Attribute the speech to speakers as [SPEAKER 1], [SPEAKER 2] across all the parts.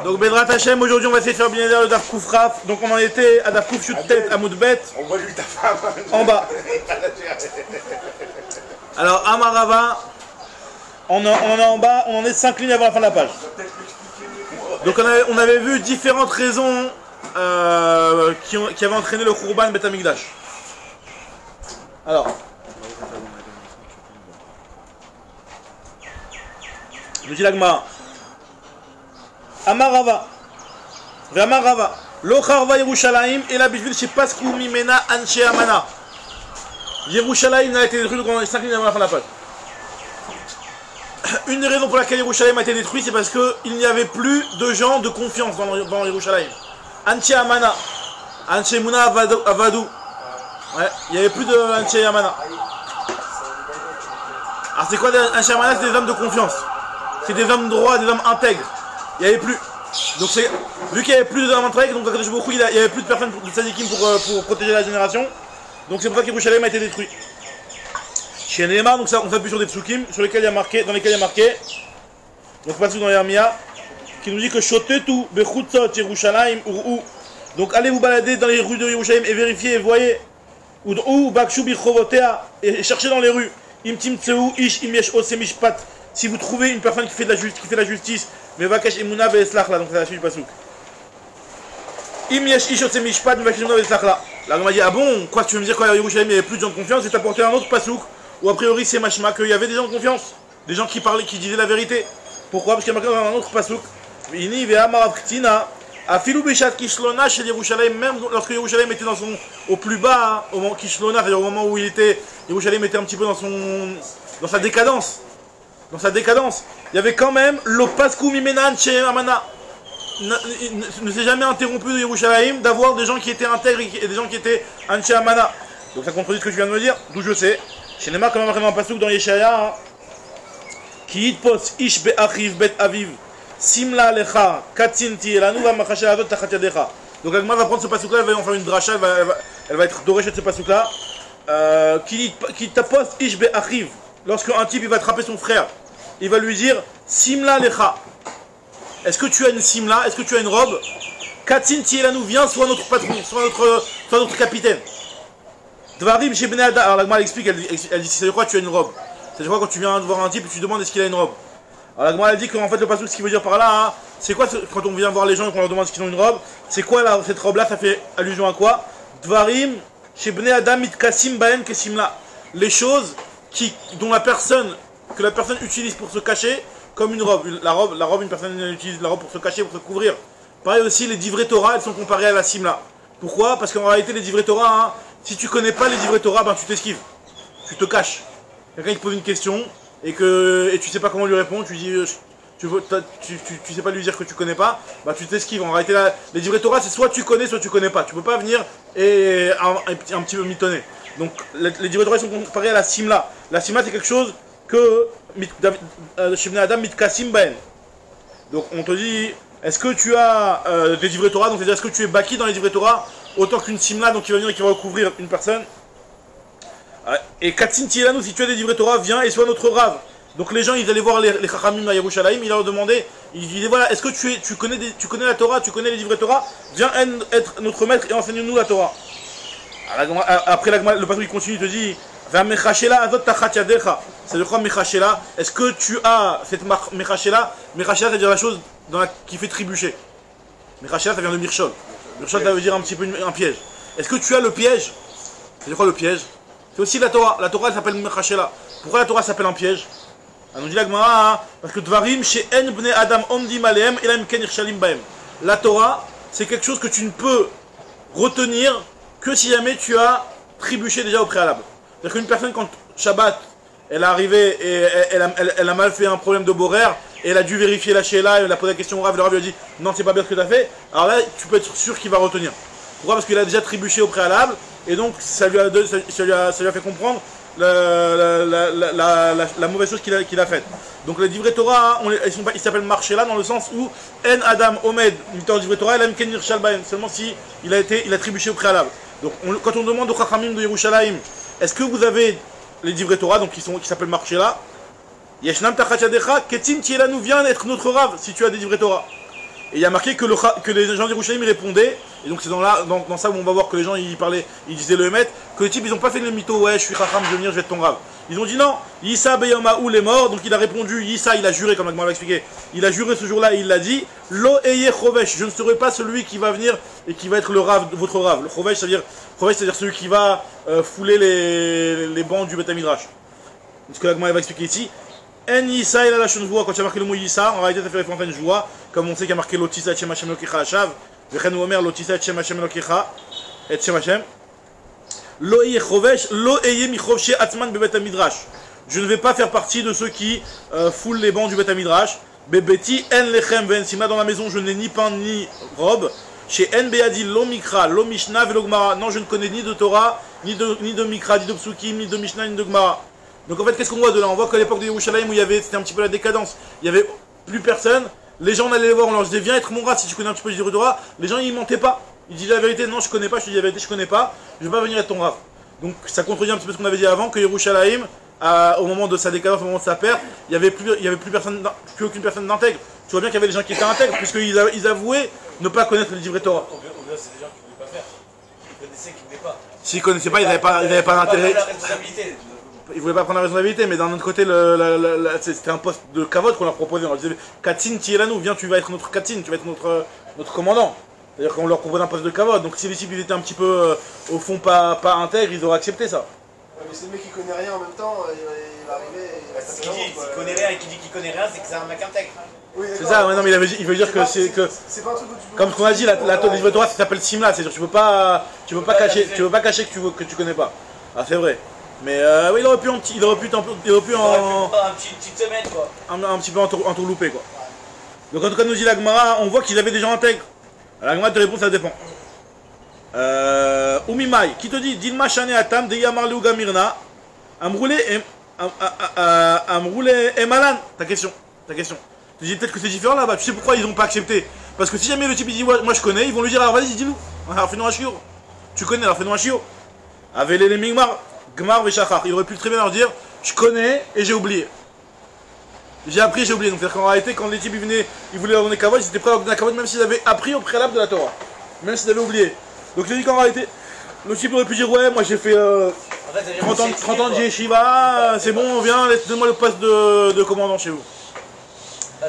[SPEAKER 1] Donc Bedrat Hashem, aujourd'hui on va essayer de faire bien le Daf Koufraf. Donc on en était à Daf Kouf Chut Tête à Moudbet.
[SPEAKER 2] On voit lui ta femme.
[SPEAKER 1] En bas. Alors Amarava, on en est en bas, on en est 5 lignes avant la fin de la page. Donc on avait vu différentes raisons qui avaient entraîné le Khurban Bet Hamikdash. Alors. Je dis l'agma. Amarava. Amarava. Lo Kharva Yerushalayim et la Bishvil chez Paskou Mimena Anche Amana. Yerushalayim n'a été détruit dans les 5 lignes avant la fin de la page. Une des raisons pour laquelle Yerushalayim a été détruit, c'est parce qu'il n'y avait plus de gens de confiance dans Yerushalayim. Anche Amana. Anche Muna Avadou. Ouais, il n'y avait plus de Anche Amana. Alors c'est quoi Anche Amana? C'est des hommes de confiance. C'est des hommes droits, des hommes intègres. Il n'y avait plus. Donc vu qu'il n'y avait plus d'hommes intègres, donc il n'y avait plus de personnes de Tzadikim pour protéger la génération. Donc c'est pour ça qu'Yerushalayim a été détruit. Chez Neymar, donc ça on s'appuie sur des psukim dans lesquels il y a marqué. Donc pas dans Yermia, qui nous dit que Shotetu bechutzot Yerushalayim ou. Donc allez vous balader dans les rues de Yerushalayim et vérifiez et voyez. Ou bakshu bichovotea et cherchez dans les rues. Imtim tseu ish imyesh osemishpat. Si vous trouvez une personne qui fait la justice, mais Vakash Emuna Veslach là, donc c'est la suite du Pasuk. Im Yesh Ish Otse Mishpat, Vakash Emuna Veslach là. Là, on m'a dit, ah bon, quoi, tu veux me dire qu'à Yerushalayim il n'y avait plus de gens de confiance, et t'as apporté un autre Pasuk, où a priori c'est Mashma, qu'il y avait des gens de confiance, des gens qui parlaient, qui disaient la vérité. Pourquoi? Parce qu'il y a marqué dans un autre Pasuk, Ini Ve'amarav Ktina, Afilou Bishat Kishlona chez Yerushalayim, même lorsque Yerushalayim était au plus bas, au moment Kishlona, c'est-à-dire au moment où Yerushalayim était un petit peu dans sa décadence. Dans sa décadence, il y avait quand même l'opaskou mimenan chez Amana. Ne s'est jamais interrompu de Yerushalayim d'avoir des gens qui étaient intègres et des gens qui étaient anche Amana. Donc ça contredit ce que je viens de me dire, d'où je sais. Chez Neymar, quand même, marqué dans un pasouk dans Yeshaya, qui hitpos ish be'achiv bet aviv simla lecha katzinti elanu va machasha avot tachat yadecha. Donc Agma va prendre ce pasouk là, elle va en faire une dracha, elle va être dorée de ce pasouk là. Qui tapos ish be'achiv. Lorsque un type il va attraper son frère, il va lui dire Simla lecha. Est-ce que tu as une simla? Est-ce que tu as une robe? Katsin tielanu, viens, sois notre patron, sois notre capitaine. Dvarim chez Bnei Adam. Alors la Gemara explique, elle dit c'est de quoi tu as une robe? C'est de quoi quand tu viens voir un type et tu demandes est-ce qu'il a une robe? Alors la Gemara elle dit qu'en fait le passage ce qu'il veut dire par là, hein, c'est quoi quand on vient voir les gens et qu'on leur demande ce qu'ils ont une robe? C'est quoi là, cette robe là? Ça fait allusion à quoi? Dvarim chez Bnei Adam mitkasim baen kesimla. Les choses dont que la personne utilise pour se cacher comme une robe. La robe, une personne utilise la robe pour se cacher, pour se couvrir. Pareil aussi, les divrei Torah, elles sont comparées à la simla. Pourquoi? Parce qu'en réalité, les divrei Torah, hein, si tu connais pas les divrei Torah, ben tu t'esquives. Tu te caches. Quelqu'un qui te pose une question et tu sais pas comment lui répondre, tu dis tu sais pas lui dire que tu connais pas, bah tu t'esquives. En réalité, les divrei Torah, c'est soit tu connais, soit tu connais pas. Tu peux pas venir et un petit peu mitonner. Donc les divrei Torah sont comparés à la simla. La simla c'est quelque chose que chez Bnei Adam mitkasim baen. Donc on te dit, est-ce que tu as des divrei Torah? Donc c'est-à-dire est-ce que tu es baki dans les divrei Torah autant qu'une simla, donc qui va venir et qui va recouvrir une personne. Et katsin tielanu, si tu as des divrei Torah, viens et sois notre rave. Donc les gens ils allaient voir les chachamim à Yerushalayim, ils leur demandaient, ils disaient voilà, est-ce que tu connais la Torah, tu connais les divrei Torah, viens être notre maître et enseigne-nous la Torah. Après le pasteur il continue, il te dit c'est de quoi mechashela? Est-ce que tu as cette mechashela? Mechashela, c'est-à-dire la chose qui fait trébucher. Mechashela, ça vient de mirchol. Mirchol, ça veut dire un petit peu un piège. Est-ce que tu as le piège? C'est de quoi le piège? C'est aussi la Torah. La Torah, elle s'appelle mechashela. Pourquoi la Torah s'appelle un piège? Elle nous dit la Gemara, parce que Dvarim, chez En Bnei Adam Omdim Aleem, Elam Ken Irshalim Baem. La Torah, c'est quelque chose que tu ne peux retenir que si jamais tu as trébuché déjà au préalable. C'est-à-dire qu'une personne, quand Shabbat, elle est arrivée et elle a mal fait un problème de boraire, et elle a dû vérifier la Sheila, elle a posé la question au Rav, le Rav lui a dit non, c'est pas bien ce que tu as fait, alors là, tu peux être sûr qu'il va retenir. Pourquoi? Parce qu'il a déjà trébuché au préalable, et donc ça lui a fait comprendre la mauvaise chose qu'il a faite. Donc les divrei Torah, ils s'appellent Marshela dans le sens où En Adam Omed, Mitor divrei Torah, Elam Ken Yirshal Baen, seulement si il a trébuché au préalable. Donc quand on demande aux Chachamim de Yerushalayim, est-ce que vous avez les divrei Torah, donc qui s'appellent Marshela, Yeshnam Tachat Yadecha, Ketim Tielanu, viens être notre rave si tu as des divrei Torah. Et il y a marqué que les gens d'Yerushalayim répondaient, et donc c'est dans ça où on va voir que les gens ils parlaient, ils disaient le Hémet, que les types ils ont pas fait le mytho, ouais je suis Chacham, je vais venir, je vais être ton Rav. Ils ont dit non, Yissa Beyamaoul est mort, donc il a répondu, Yissa il a juré, comme l'Agmara l'a expliqué, il a juré ce jour-là, il l'a dit, Lo Eye Chovesh, je ne serai pas celui qui va venir et qui va être le Rav, votre Rav. Le Chovesh c'est-à-dire celui qui va fouler les bancs du Beth Midrash. C'est ce que l'Agmara va expliquer ici. En Yissa il a la Shonvoa, quand il y a marqué le mot Yissa, en réalité ça fait référence à une joie, comme on sait qu'il y a marqué Lotissa et Shem Hashem Lokecha Hashav, Vechen Omer Lotissa et Shem Hashem Lokecha, et Shem Hashem. Lo Eye Chovesh, Lo Eye Michovche Atzman Bebet Midrash. Je ne vais pas faire partie de ceux qui foulent les bancs du Beth Midrash. Bebeti En Lechem Ven Sima, dans la maison je n'ai ni pain ni robe. Chez En Beadi Lo Mikra, Lo Mishnah, Velo Gemara. Non, je ne connais ni de Torah, ni de Mikra, ni de Psukim, ni de Mishnah, ni de Gemara. Donc en fait, qu'est-ce qu'on voit de là? On voit qu'à l'époque de Yerushalayim où c'était un petit peu la décadence, il n'y avait plus personne, les gens on allait les voir, on leur disait viens être mon Rav si tu connais un petit peu du Torah, les gens ils mentaient pas, ils disaient la vérité, non je connais pas, je te dis la vérité, je connais pas, je vais pas venir être ton Rav. Donc ça contredit un petit peu ce qu'on avait dit avant, que Yerushalayim, au moment de sa décadence, au moment de sa perte, il y avait plus personne, plus aucune personne d'intègre. Tu vois bien qu'il y avait des gens qui étaient intègres, puisqu'ils avouaient ne pas connaître le livre Torah.
[SPEAKER 2] C'est des gens qui ne voulaient pas faire, ils connaissaient, qui ne voulaient pas.
[SPEAKER 1] S'ils connaissaient pas, ils n'avaient pas d'intérêt. Ils voulaient pas prendre la responsabilité, mais d'un autre côté, c'était un poste de cavote qu'on leur proposait. On leur disait, Katzin, Tielanou, viens, tu vas être notre Katzin, tu vas être notre commandant. C'est-à-dire qu'on leur proposait un poste de cavote. Donc si les types ils étaient un petit peu, au fond, pas intègres, ils auraient accepté ça.
[SPEAKER 3] Ouais, mais c'est le mec qui connaît rien en même temps, il va arriver.
[SPEAKER 2] C'est ce qu'il dit, s'il connaît rien et qu'il dit qu'il connaît rien, c'est que c'est un mec intègre.
[SPEAKER 3] Oui,
[SPEAKER 1] c'est ça, ouais, non, mais il veut dire que c'est que.
[SPEAKER 3] C'est pas un truc où tu peux.
[SPEAKER 1] Comme ce qu'on a dit, le livre de Torah, ça s'appelle Simla, c'est-à-dire tu peux pas cacher que tu connais pas. Ah, c'est vrai. Mais oui, il aurait pu en.
[SPEAKER 2] Un petit semaine quoi.
[SPEAKER 1] Un petit peu entourloupé quoi. Donc en tout cas, nous dit la Gemara, on voit qu'ils avaient des gens intègres. La Gemara te répond, ça dépend. Umimai, qui te dit Dilma Shane Atam, Deyamarle ou Gamirna, Amroulé et Malan. Ta question. Tu dis peut-être que c'est différent là-bas. Tu sais pourquoi ils n'ont pas accepté? Parce que si jamais le type il dit moi je connais, ils vont lui dire alors vas-y dis-nous. Alors fais-nous un chiot. Tu connais, alors fais-nous un chiot. Avec les Migmar, Gmar Veshachar. Il aurait pu très bien leur dire je connais et j'ai oublié. J'ai appris et j'ai oublié. Donc c'est-à-dire qu'en réalité quand les types ils venaient, ils voulaient leur donner kavod, ils étaient prêts à leur donner kavod même s'ils avaient appris au préalable de la Torah. Même s'ils avaient oublié. Donc il a dit qu'en réalité, le type aurait pu dire ouais moi j'ai fait 30 ans de yeshiva, c'est bon, viens, donne-moi le poste de commandant chez vous.
[SPEAKER 2] Ils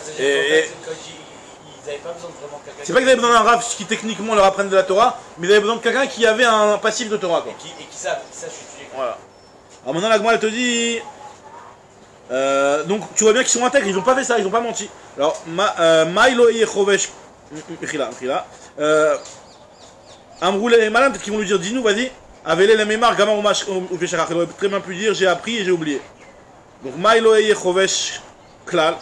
[SPEAKER 2] n'avaient pas besoin de vraiment quelqu'un.
[SPEAKER 1] C'est pas qu'ils avaient besoin d'un Rav qui techniquement leur apprenne de la Torah, mais ils avaient besoin de quelqu'un qui avait un passif de Torah quoi.
[SPEAKER 2] Et qui savent étudier.
[SPEAKER 1] Voilà. Alors maintenant la Gemara elle te dit. Donc tu vois bien qu'ils sont intègres, ils n'ont pas fait ça, ils n'ont pas menti. Alors Maïlo Yechovesh Amroulé et Malan, peut-être qu'ils vont lui dire dis-nous, vas-y. Avele la mémoire, Gamar ou Veshachar. Il aurait très bien pu dire j'ai appris et j'ai oublié. Donc Maïlo Yechovesh Klal.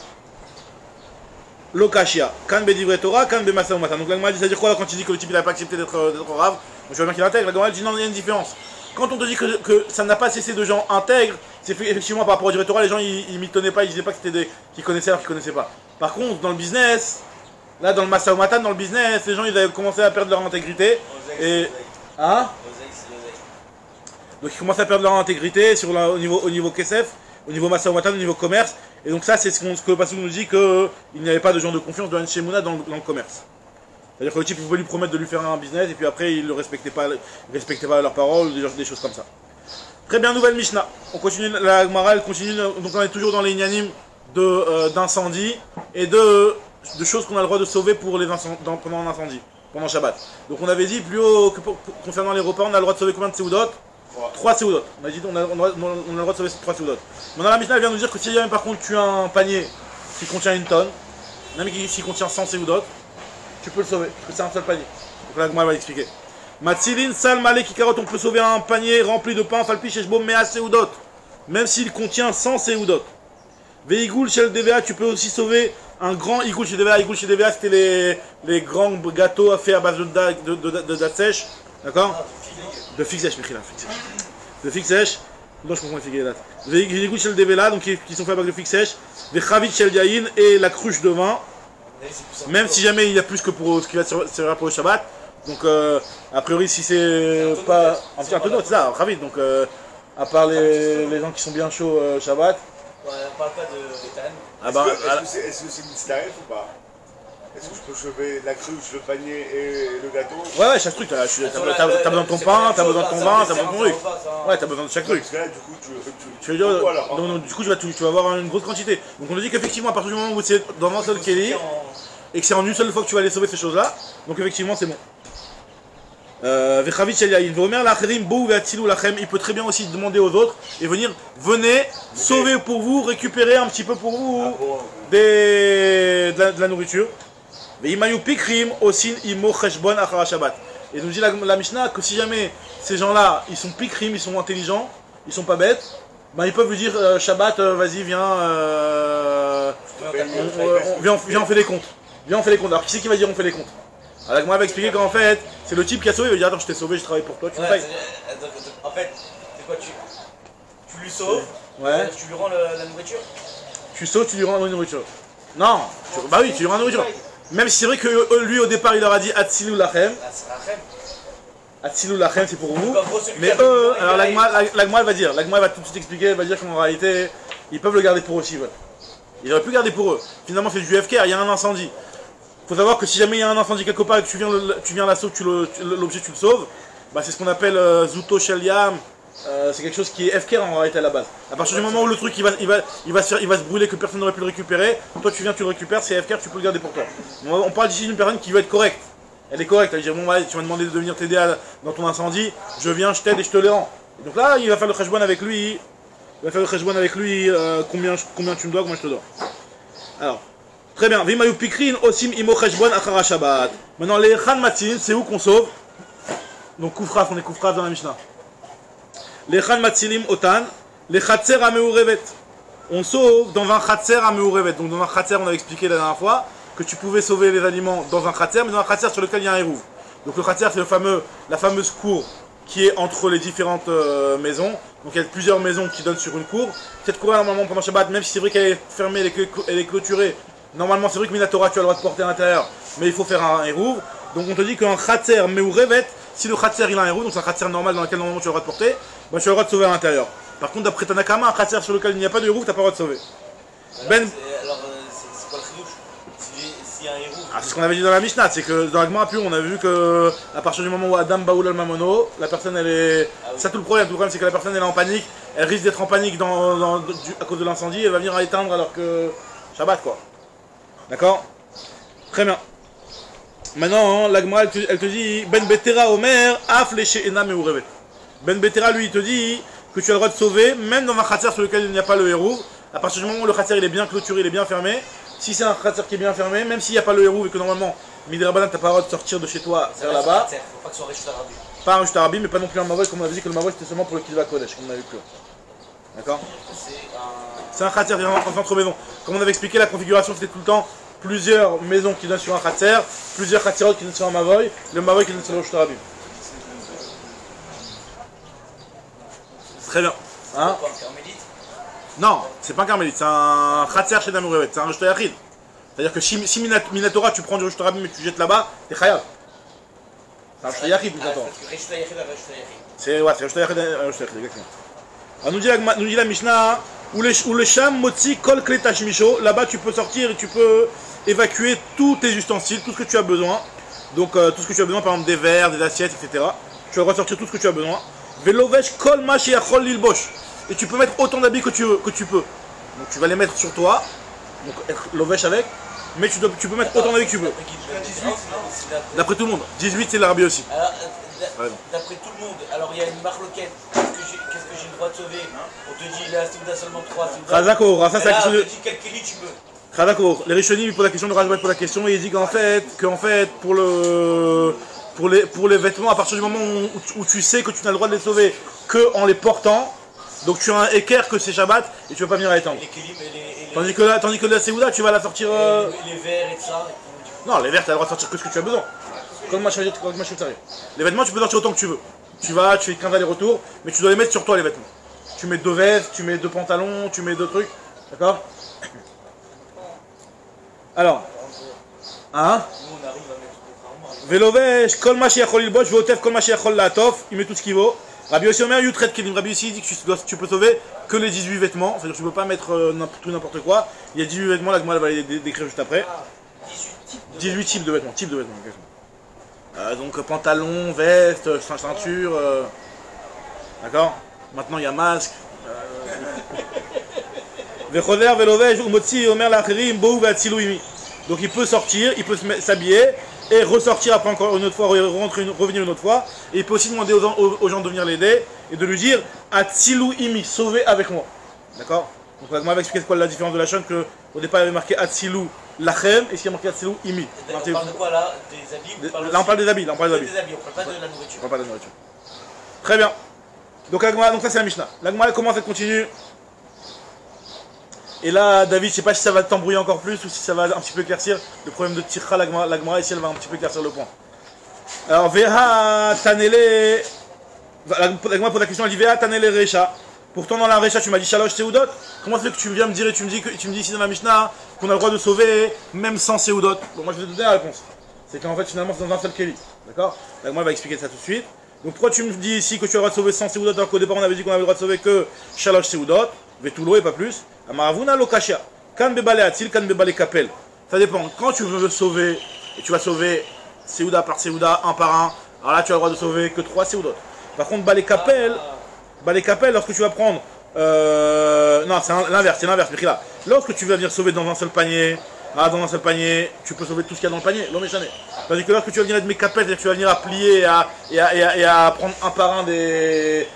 [SPEAKER 1] Lokashia, kan be divrei Torah, kan be masa umata. Donc la Gemara dit, c'est-à-dire quoi quand il dit que le type il n'a pas accepté d'être Rav? Donc je vois bien qu'il intègre. La Gemara dit non, il y a une différence. Quand on te dit que ça n'a pas cessé de gens intègres, c'est effectivement par rapport au divrei Torah, les gens ils m'étonnaient pas, ils disaient pas que c'était qu'ils connaissaient alors qu'ils connaissaient pas. Par contre, dans le business, là dans le masa umata, dans le business, les gens ils avaient commencé à perdre leur intégrité. Et hein? Donc ils commençaient à perdre leur intégrité au niveau Kesef, au niveau masa umata, au niveau commerce. Et donc ça, c'est ce que le Passouk nous dit qu'il n'y avait pas de gens de confiance de Hanshemuna dans le commerce. C'est-à-dire que le type pouvait lui promettre de lui faire un business et puis après il ne respectait pas leurs paroles, des choses comme ça. Très bien, nouvelle Mishnah. On continue, la Gemara elle continue, donc on est toujours dans les inanimes d'incendie et de choses qu'on a le droit de sauver pour pendant un incendie, pendant Shabbat. Donc on avait dit plus haut que concernant les repas, on a le droit de sauver combien de séoudotes? 3 séoudotes. On a dit on a le droit de sauver 3 séoudotes. Maintenant la Mishnah elle vient nous dire que si jamais par contre tu as un panier qui contient une tonne, même s'il contient 100 séoudotes, tu peux le sauver, parce que c'est un seul panier. Donc là moi elle va expliquer. Matzilin sal malé kikarot, on peut sauver un panier rempli de pain, falpi sheshbo mea séoudotes, même s'il contient 100 séoudotes. Veigul shel DVA, tu peux aussi sauver un grand igul chez DVA. Igul chez DVA c'était les grands gâteaux faits à base de date sèche, d'accord? De figue sèche, de figue sèche. Non, je comprends les figues dates. Les gouttes chez le DVA, donc qui sont faits à base de figue sèche. Des chavit chez le yaïn et la cruche de vin. Même si jamais il y a plus que pour ce qui va servir pour le Shabbat. Donc, a priori, si c'est pas. Un peu d'autre, c'est ça, chavit. Donc, à part les gens qui sont bien chauds Shabbat.
[SPEAKER 2] On parle pas de Ethan.
[SPEAKER 1] Ah bah,
[SPEAKER 3] est-ce que c'est une staref ou pas?
[SPEAKER 4] Est-ce que je peux sauver la cruche, le panier et le gâteau?
[SPEAKER 1] Ouais, chaque truc, t'as besoin de ton pain, t'as besoin de ton vin, t'as besoin de ton truc. Ouais, t'as besoin de chaque truc.
[SPEAKER 4] Parce que là, du coup,
[SPEAKER 1] Tu veux dire, donc, du coup, tu vas avoir une grosse quantité. Donc on nous dit qu'effectivement, à partir du moment où c'est dans un seul Kelly, et que c'est en une seule fois que tu vas aller sauver ces choses-là, donc effectivement, c'est bon. Il peut très bien aussi demander aux autres et venez sauver pour vous, récupérer un petit peu pour vous de la nourriture. Et nous dit la Mishnah que si jamais ces gens-là, ils sont pikrim, ils sont intelligents, ils sont pas bêtes, ben ils peuvent lui dire Shabbat, vas-y, viens, on fait les comptes. Viens, on fait les comptes. Alors qui c'est qui va dire on fait les comptes? Alors moi, va expliquer qu'en fait, c'est le type qui a sauvé, il va dire attends, je t'ai sauvé, je travaille pour toi, tu me payes.
[SPEAKER 2] En fait, c'est quoi, tu lui sauves, tu lui rends la nourriture.
[SPEAKER 1] Tu sauves, tu lui rends la nourriture. Non, bah oui, tu lui rends la nourriture. Même si c'est vrai que lui au départ il leur a dit Atsilou Lachem. Atsilou Lachem c'est pour vous. Mais eux, alors l'agma elle va dire, l'agma va tout de suite expliquer, elle va dire qu'en réalité, ils peuvent le garder pour eux s'ils veulent. Ils auraient pu garder pour eux. Finalement c'est du FK, il y a un incendie. Faut savoir que si jamais il y a un incendie quelque part et que tu viens l'assaut, l'objet tu le sauves, bah c'est ce qu'on appelle Zuto Sheliam. C'est quelque chose qui est FK en réalité à la base. À partir du moment où le truc il va se brûler, que personne n'aurait pu le récupérer, toi tu viens, tu le récupères, c'est FK, tu peux le garder pour toi. On parle ici d'une personne qui veut être correcte. Elle est correcte, elle va dire bon ouais, tu m'as demandé de venir t'aider dans ton incendie, je viens, je t'aide et je te le rends. Et donc là il va faire le khashban avec lui, combien tu me dois, combien je te dois. Alors, très bien, Vimayu Pikrin, Osim Imo Khashban Achara Shabbat. Maintenant les Khan Matin, c'est où qu'on sauve? Donc Koufraf, on est Koufraf dans la Mishnah. Les Khan Matsilim Otan, les Khatser Ameurevet. On sauve dans un Khatser Ameurevet. Donc dans un Khatser, on avait expliqué la dernière fois que tu pouvais sauver les aliments dans un Khatser, mais dans un Khatser sur lequel il y a un hérouve. Donc le Khatser, c'est la fameuse cour qui est entre les différentes maisons. Donc il y a plusieurs maisons qui donnent sur une cour. Cette cour-là, normalement, pendant Shabbat, même si c'est vrai qu'elle est fermée, elle est clôturée, normalement, c'est vrai que Minatora, tu as le droit de porter à l'intérieur, mais il faut faire un hérouve. Donc on te dit qu'un Khatser Meurevet, si le Khatser il a un hérouve, donc c'est un Khatser normal dans lequel normalement tu as le droit de porter, bah, tu as le droit de sauver à l'intérieur. Par contre, d'après Tanakama, un Khatser sur lequel il n'y a pas de hérouve, tu n'as pas le droit de sauver.
[SPEAKER 2] Alors, c'est quoi le chidouche? S'il y a un hérouve.
[SPEAKER 1] C'est ce qu'on avait dit dans la Mishnah, c'est que dans la Gemara pure, on a vu que à partir du moment où Adam Baoul al Mamono, la personne elle est. Ah oui. Ça tout le problème c'est que la personne elle est en panique, elle risque d'être en panique à cause de l'incendie, elle va venir à éteindre alors que. Shabbat quoi. D'accord? Très bien. Maintenant, l'Agma elle te dit Ben Betera Omer, Af Léché Enam Eurevet. Ben Betera lui il te dit que tu as le droit de sauver, même dans un khatser sur lequel il n'y a pas le hérouve, à partir du moment où le khatser il est bien clôturé, il est bien fermé. Si c'est un khatser qui est bien fermé, même s'il n'y a pas le hérouve et que normalement, Midrabanan, tu n'as pas le droit de sortir de chez toi, faire là-bas.
[SPEAKER 2] Faut pas que ce soit un Rishut Arabi.
[SPEAKER 1] Pas un Rishut Arabi, mais pas non plus un Mavoy, comme on avait dit que le Mavoy c'était seulement pour le Kilva Kodesh, comme on a vu que. D'accord? C'est un khatser, entre maisons. Comme on avait expliqué, la configuration c'était tout le temps plusieurs maisons qui donnent sur un khatser, plusieurs khatserot qui donnent sur un Mavoy, le Mavoy qui donne sur le Rishut Arabi. Très bien. Hein? Non, c'est pas un carmélite, c'est un khatser chez Damurevet, c'est un Rishut Yachid. C'est-à-dire que si Minatora tu prends du Rishut Arabi mais tu jettes là-bas, t'es chayav. C'est un Rishut Yachid, tout attends. C'est Rishut Yachid, exactement. Alors nous dit la Mishnah, où le Sham Motzi Kol Kletash Misho, là-bas tu peux sortir et tu peux évacuer tous tes ustensiles, tout ce que tu as besoin. Donc tout ce que tu as besoin, par exemple des verres, des assiettes, etc. Tu vas ressortir tout ce que tu as besoin. Velovesh Kol Mashi Achol Lilbosh. Et tu peux mettre autant d'habits que tu peux. Donc tu vas les mettre sur toi, donc être lovesh avec, mais tu peux mettre autant d'habits que tu veux. D'après tout le monde. 18 c'est l'Arabie aussi.
[SPEAKER 2] Alors, d'après tout le monde, alors il y a une marloquette. Qu'est-ce que j'ai le droit de sauver? On te dit il est à Souda seulement 3 Souda.
[SPEAKER 1] Khazako, ça c'est la question
[SPEAKER 2] de. On te dit quel kéli tu veux.
[SPEAKER 1] Khazako, les Rishonim ils posent la question, le Rajbal pose la question et il dit qu'en fait pour les vêtements, à partir du moment où tu sais que tu n'as le droit de les sauver que en les portant. Donc tu as un équerre que c'est Shabbat et tu vas pas venir à étendre. Tandis que la Séouda, tu vas la sortir.
[SPEAKER 2] Les verres et tout ça.
[SPEAKER 1] Non, les verres, tu as le droit de sortir que ce que tu as besoin. Comme ma chérie, les vêtements, tu peux sortir autant que tu veux. Tu fais 15 allers-retours, mais tu dois les mettre sur toi, les vêtements. Tu mets 2 vestes, tu mets 2 pantalons, tu mets 2 trucs. D'accord? Alors. Hein?
[SPEAKER 2] Nous on arrive à mettre contrairement.
[SPEAKER 1] Velovesh, Kol Mashi Yachol Ilbosh, Veotef, Kol Mashi Yachol Latof, il met tout ce qu'il vaut. Rabbi Yossi Omer Yutret Kelim. Rabbi Yossi dit que tu peux sauver que les 18 vêtements, c'est-à-dire que tu peux pas mettre tout n'importe quoi. Il y a 18 vêtements, la Gemara va les décrire juste après. 18 types de vêtements, donc pantalon, veste, ceinture, d'accord. Maintenant il y a masque. Vechoder velovej umotzi omer lacherim bou ve'atzilu imi. Donc il peut sortir, il peut s'habiller et ressortir après encore une autre fois, revenir une autre fois. Et il peut aussi demander aux gens de venir l'aider et de lui dire atzilu imi, sauver avec moi, d'accord. Donc la Gemara va expliquer quoi la différence de la chaîne, que au départ il y avait marqué atzilu lachem et ici il y a marqué atzilu imi.
[SPEAKER 2] On parle de quoi là? Des habits?
[SPEAKER 1] Là on parle des habits, on parle des habits.
[SPEAKER 2] On parle pas de la nourriture.
[SPEAKER 1] On parle pas de la nourriture. Très bien. Donc la Gemara, donc ça c'est la Mishnah. La Gemara elle commence, elle continue. Et là, David, je sais pas si ça va t'embrouiller encore plus ou si ça va un petit peu éclaircir le problème de Tircha. La Gemara ici elle va un petit peu éclaircir le point. Alors Veha Tanele, la Gemara pose la question, elle dit Veha Tanele Recha. Pourtant dans la Recha tu m'as dit Shalosh Seudot. Comment c'est que tu viens me dire et tu me dis ici dans la Mishnah qu'on a le droit de sauver même sans Seudot? Bon, moi je vais te donner la réponse. C'est qu'en fait finalement c'est dans un seul Kéli. D'accord? La Gemara va expliquer ça tout de suite. Donc pourquoi tu me dis ici que tu as le droit de sauver sans Seudot alors qu'au départ on avait dit qu'on avait le droit de sauver que Shalosh Seudot, Vetulo et pas plus. Amaravuna Lokashia. Kan Bebale Atil, Kan Bebale Kapel. Ça dépend. Quand tu veux sauver, et tu vas sauver Seuda par Seuda, un par un, alors là tu as le droit de sauver que 3 Seudot. Par contre, Bale Kapel, lorsque tu vas prendre. Non, c'est l'inverse, là. Lorsque tu vas venir sauver dans un seul panier, tu peux sauver tout ce qu'il y a dans le panier, l'homme est chané. Tandis que lorsque tu vas venir être mes capelles, c'est-à-dire que tu vas venir à plier et à prendre un par un des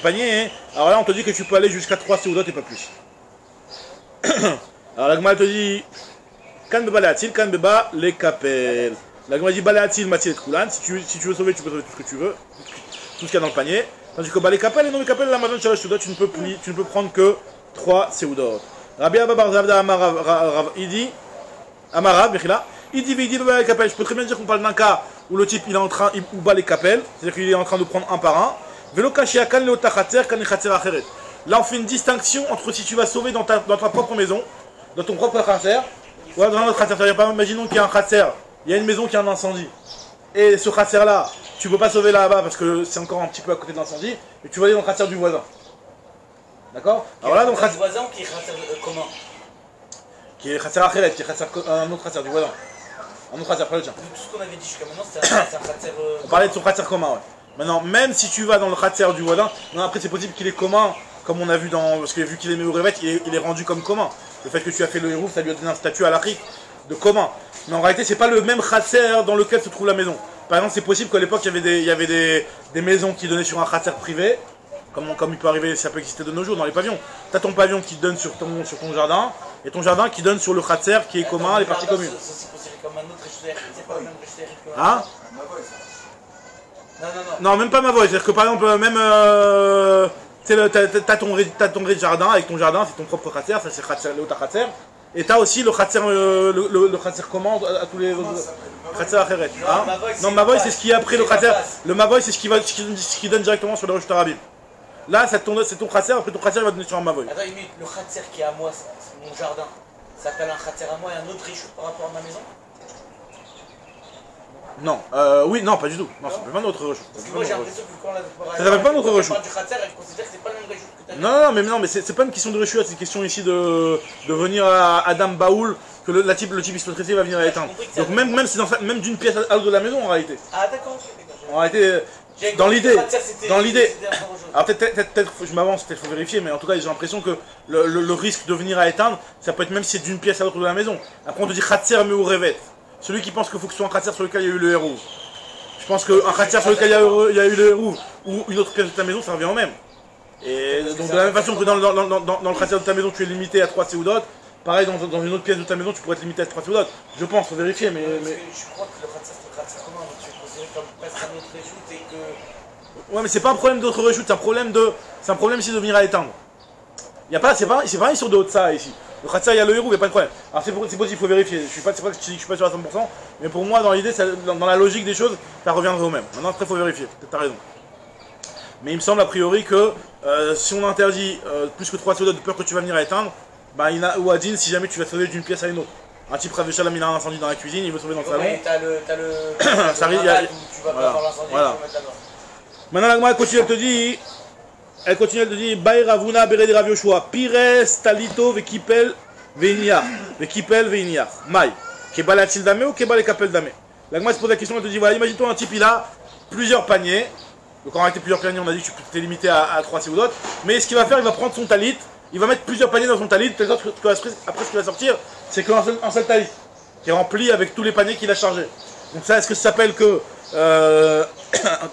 [SPEAKER 1] paniers, alors là on te dit que tu peux aller jusqu'à 3 Seudot et pas plus. Alors la Gemara te dit Kan beba le'atil, kan beba les kapel. La Gemara dit baleatil matil et kulan. Si tu veux sauver, tu peux sauver tout ce que tu veux, tout ce qu'il y a dans le panier. Tandis que les kapel et non les kapel, la madone shalosh seudot, tu ne peux prendre que 3 Seudot. Rabbi Abba bar Zavda Amarav, il dit Amarav, Bechila, il dit beba les kapel. Je peux très bien dire qu'on parle d'un cas où le type il est en train, ou bat les kapel, c'est-à-dire qu'il est en train de prendre un par un. Velo kashia kan leota khatser, kan khatser acheret. Là on fait une distinction entre si tu vas sauver dans ta propre maison, dans ton propre khatser, ou dans un autre khatser. C'est-à-dire par exemple, imaginons qu'il y a un khatser, il y a une maison qui a un incendie, et ce khatser là, tu peux pas sauver là-bas parce que c'est encore un petit peu à côté de l'incendie, et tu vas aller dans le khatser du voisin. D'accord? Alors là, dans le
[SPEAKER 2] khatser du voisin qui est khatser comment?
[SPEAKER 1] Qui est khatser acheret, qui est un autre khatser du voisin. Un autre khatser, pas le tien.
[SPEAKER 2] Tout ce qu'on avait dit jusqu'à maintenant, c'est un khatser.
[SPEAKER 1] On parlait de son khatser commun, ouais. Maintenant, même si tu vas dans le khatser du voisin, non, après c'est possible qu'il est commun, comme on a vu dans. Parce que vu qu'il est mis au réveil, il est rendu comme commun. Le fait que tu as fait le héros, ça lui a donné un statut à l'Afrique de commun. Mais en réalité, c'est pas le même khatser dans lequel se trouve la maison. Par exemple, c'est possible qu'à l'époque, il y avait des maisons qui donnaient sur un khatser privé, comme il peut arriver, ça peut exister de nos jours dans les pavillons. Tu as ton pavillon qui donne sur ton jardin, et ton jardin qui donne sur le khatser qui est commun, les parties communes.
[SPEAKER 2] C'est considéré comme un autre Rechuter, c'est pas le même Rechuter que.
[SPEAKER 1] Hein?
[SPEAKER 2] Non.
[SPEAKER 1] Non, même pas ma voix. C'est-à-dire que par exemple, même. T'as ton rez-de-jardin, avec ton jardin, c'est ton propre khatser, ça c'est khatser, le khatser. Et t'as aussi le khatser, le khatser commun à tous les autres. Khatser acheret. Non, Mavoy c'est ce qui est après le khatser. Le Mavoy c'est ce qui donne directement sur le Rosh Tarabim. Là, c'est ton khatser, après ton khatser va donner sur un Mavoy.
[SPEAKER 2] Attends une minute, le khatser qui est à moi, c'est mon jardin, ça s'appelle un khatser à moi et un autre riche par rapport à ma maison?
[SPEAKER 1] Non, oui, non, pas du tout. Non, ça s'appelle pas notre rechute.
[SPEAKER 2] Parce que moi j'ai l'impression que quand on
[SPEAKER 1] ça s'appelle pas notre rechute.
[SPEAKER 2] du khatser, elle considère que c'est pas le même rechute que t'as.
[SPEAKER 1] Non, mais c'est pas une question de rechute, c'est une question ici de venir à Adam Baoul, que le type il se peut stresser, va venir à éteindre. Donc même d'une pièce à l'autre de la maison en réalité.
[SPEAKER 2] Ah d'accord,
[SPEAKER 1] en réalité, dans l'idée. Alors peut-être, je m'avance, peut-être faut vérifier, mais en tout cas j'ai l'impression que le risque de venir à éteindre, ça peut être même si c'est d'une pièce à l'autre de la maison. Après on te dit khatser mais au révet. Celui qui pense qu'il faut que ce soit un khatser sur lequel il y a eu le héros. Je pense qu'un khatser sur lequel il y a eu le héros ou une autre pièce de ta maison, ça revient au même. Et donc de la même façon que dans le khatser de ta maison, tu es limité à 3 Seudot, pareil dans une autre pièce de ta maison, tu pourrais être limité à 3 Seudot. Je pense, faut vérifier, mais...
[SPEAKER 2] Je crois que le khatser c'est le khatser commun, donc tu es considéré comme presque un autre rechute et que...
[SPEAKER 1] Ouais, mais c'est pas un problème d'autre rechute, c'est un problème ici de venir à éteindre. C'est pas une sur de ça ici. Le khatser, il y a le héros, il n'y a pas de problème. Alors c'est possible, il faut vérifier. C'est pas que je suis pas sûr à 100%, mais pour moi, dans l'idée, dans la logique des choses, ça reviendrait au même. Maintenant, après, il faut vérifier. Peut-être t'as raison. Mais il me semble a priori que si on interdit plus que 3 Seudot de peur que tu vas venir à éteindre, bah il y a ou Adin si jamais tu vas sauver d'une pièce à une autre. Un type Ravéchal a mis un incendie dans la cuisine, il veut sauver dans le salon.
[SPEAKER 2] Oui, t'as le
[SPEAKER 1] ça arrive,
[SPEAKER 2] tu vas pas avoir l'incendie,
[SPEAKER 1] voilà.
[SPEAKER 2] tu vas mettre là-bas.
[SPEAKER 1] Maintenant, la Gemara elle continue, elle te dit Baï Ravuna Bere de Rav Yoshua, Pires Talito Vekipel Veiniar. Vekipel Veiniar. Maï. Kebal a-t-il damé ou Kebal et Kapel damé? La Gemara se pose la question, elle te dit voilà, imagine-toi un type, il a plusieurs paniers. Donc en réalité, plusieurs paniers, on a dit que tu t'es limité à 3 séoudotes. Mais ce qu'il va faire, il va prendre son talit, il va mettre plusieurs paniers dans son talit, de telle sorte que après ce qui va sortir, c'est qu'un seul talit, qui est rempli avec tous les paniers qu'il a chargés. Donc ça, est-ce que ça s'appelle que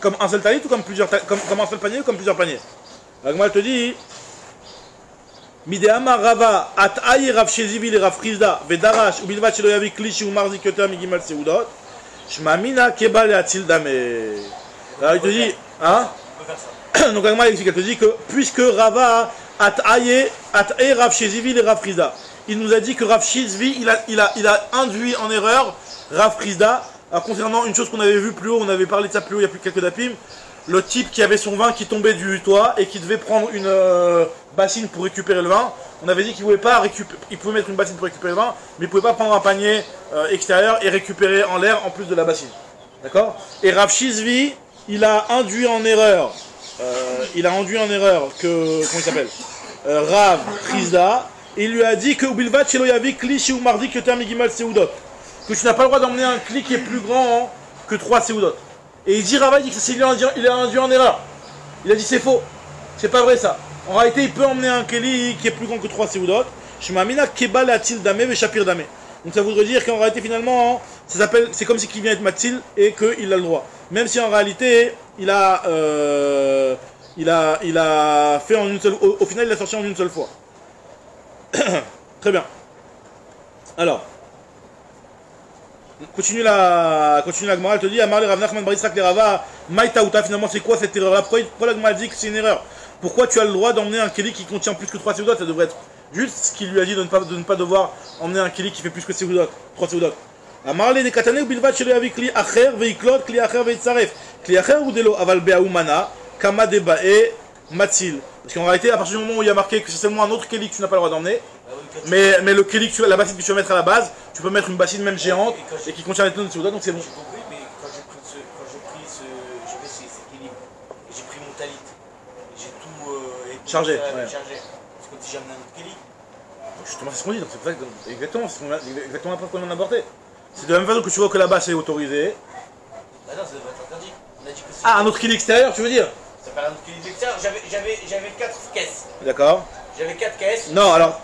[SPEAKER 1] comme un seul talit ou comme un seul panier ou comme plusieurs paniers? La Gemara te dit Midéama Rava At'aï Rav Shezivil et Rav Frizda Vedarash ou Bilvat Shelo Yavi Klishi ou Marzi Kyoter Migimal Seudot Shmamina Kebal et Atil Dame. Alors il te dit, hein?
[SPEAKER 2] On peut faire ça.
[SPEAKER 1] Donc la Gemara explique, elle te dit que puisque Rava At'aï Rav Shezivil et Rav Frizda, il nous a dit que Rav Shezvi il a induit en erreur Rav Frizda. Alors concernant une chose qu'on avait vue plus haut, on avait parlé de ça plus haut il y a plus quelques dapim, le type qui avait son vin qui tombait du toit et qui devait prendre une bassine pour récupérer le vin. On avait dit qu'il pouvait pas il pouvait mettre une bassine pour récupérer le vin, mais il pouvait pas prendre un panier extérieur et récupérer en l'air en plus de la bassine. D'accord? Et Rav Shizvi, il a induit en erreur que, comment il s'appelle, Rav Frizda, il lui a dit que Ubilvat Shelo Yavi Klishi ou Mardi Kyoter Migimal Seudot, que tu n'as pas le droit d'emmener un kli qui est plus grand que 3 séoudotes. Et il dit, Rava dit que il a induit en erreur. Il a dit c'est faux, c'est pas vrai ça. En réalité, il peut emmener un kli qui est plus grand que 3 séoudotes. Shemamina Kebal Atil Dame ve Shapir Dame. Donc ça voudrait dire qu'en réalité, finalement, c'est comme si qu'il vient être Matil et qu'il a le droit. Même si en réalité, il a fait en une seule. Au final, il a sorti en une seule fois. Très bien. Alors. Continue la Gemara, elle te dit Amar le Rav Nachman bar Yitzchak le Rava, Maïtaouta, finalement c'est quoi cette erreur là? Pourquoi la Gemara dit que c'est une erreur? Pourquoi tu as le droit d'emmener un keli qui contient plus que 3 séoudotes? Ça devrait être juste ce qu'il lui a dit de ne pas devoir emmener un keli qui fait plus que 3 séoudotes. Amar le Nekatane ou Bilvat Shelo Yavi Kli Acher veiklot Kli Acher veitzaref Kli Acher ou Delo Aval Be'aou Mana Kama Debae Matzil. Parce qu'en réalité, à partir du moment où il y a marqué que c'est seulement un autre keli que tu n'as pas le droit d'emmener, mais le keli la bassine que tu vas mettre à la base, tu peux mettre une bassine même géante et qui contient les tonnes de séoudotes, donc c'est bon.
[SPEAKER 2] J'ai compris, mais quand j'ai fait ces équilibres, j'ai pris mon talit, j'ai tout
[SPEAKER 1] chargé.
[SPEAKER 2] Ouais.
[SPEAKER 1] Ouais.
[SPEAKER 2] Chargé. C'est comme si j'amenais un autre keli.
[SPEAKER 1] Justement, c'est ce qu'on dit, donc c'est exactement la preuve qu'on en a apporté. C'est de la même façon que tu vois que là-bas c'est autorisé.
[SPEAKER 2] Bah non, ça devrait être interdit. On a dit que
[SPEAKER 1] Ah, un autre keli extérieur, tu veux dire?
[SPEAKER 2] Ça fait un autre keli extérieur. J'avais 4 caisses.
[SPEAKER 1] D'accord.
[SPEAKER 2] J'avais 4 caisses.
[SPEAKER 1] Non, alors.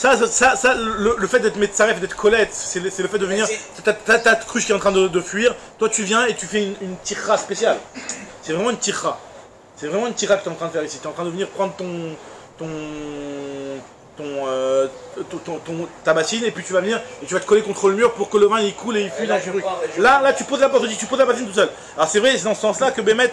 [SPEAKER 1] Le fait d'être médecin, d'être Colette, c'est le fait de venir. T'as ta cruche qui est en train de fuir. Toi, tu viens et tu fais une tirra spéciale. C'est vraiment une tirra. C'est vraiment une tirra que tu es en train de faire ici. Tu es en train de venir prendre ta bassine et puis tu vas venir et tu vas te coller contre le mur pour que le vin il coule et il fuit dans le truc. Là, tu poses la porte, tu poses la bassine tout seul. Alors, c'est vrai, c'est dans ce sens-là que Bémet.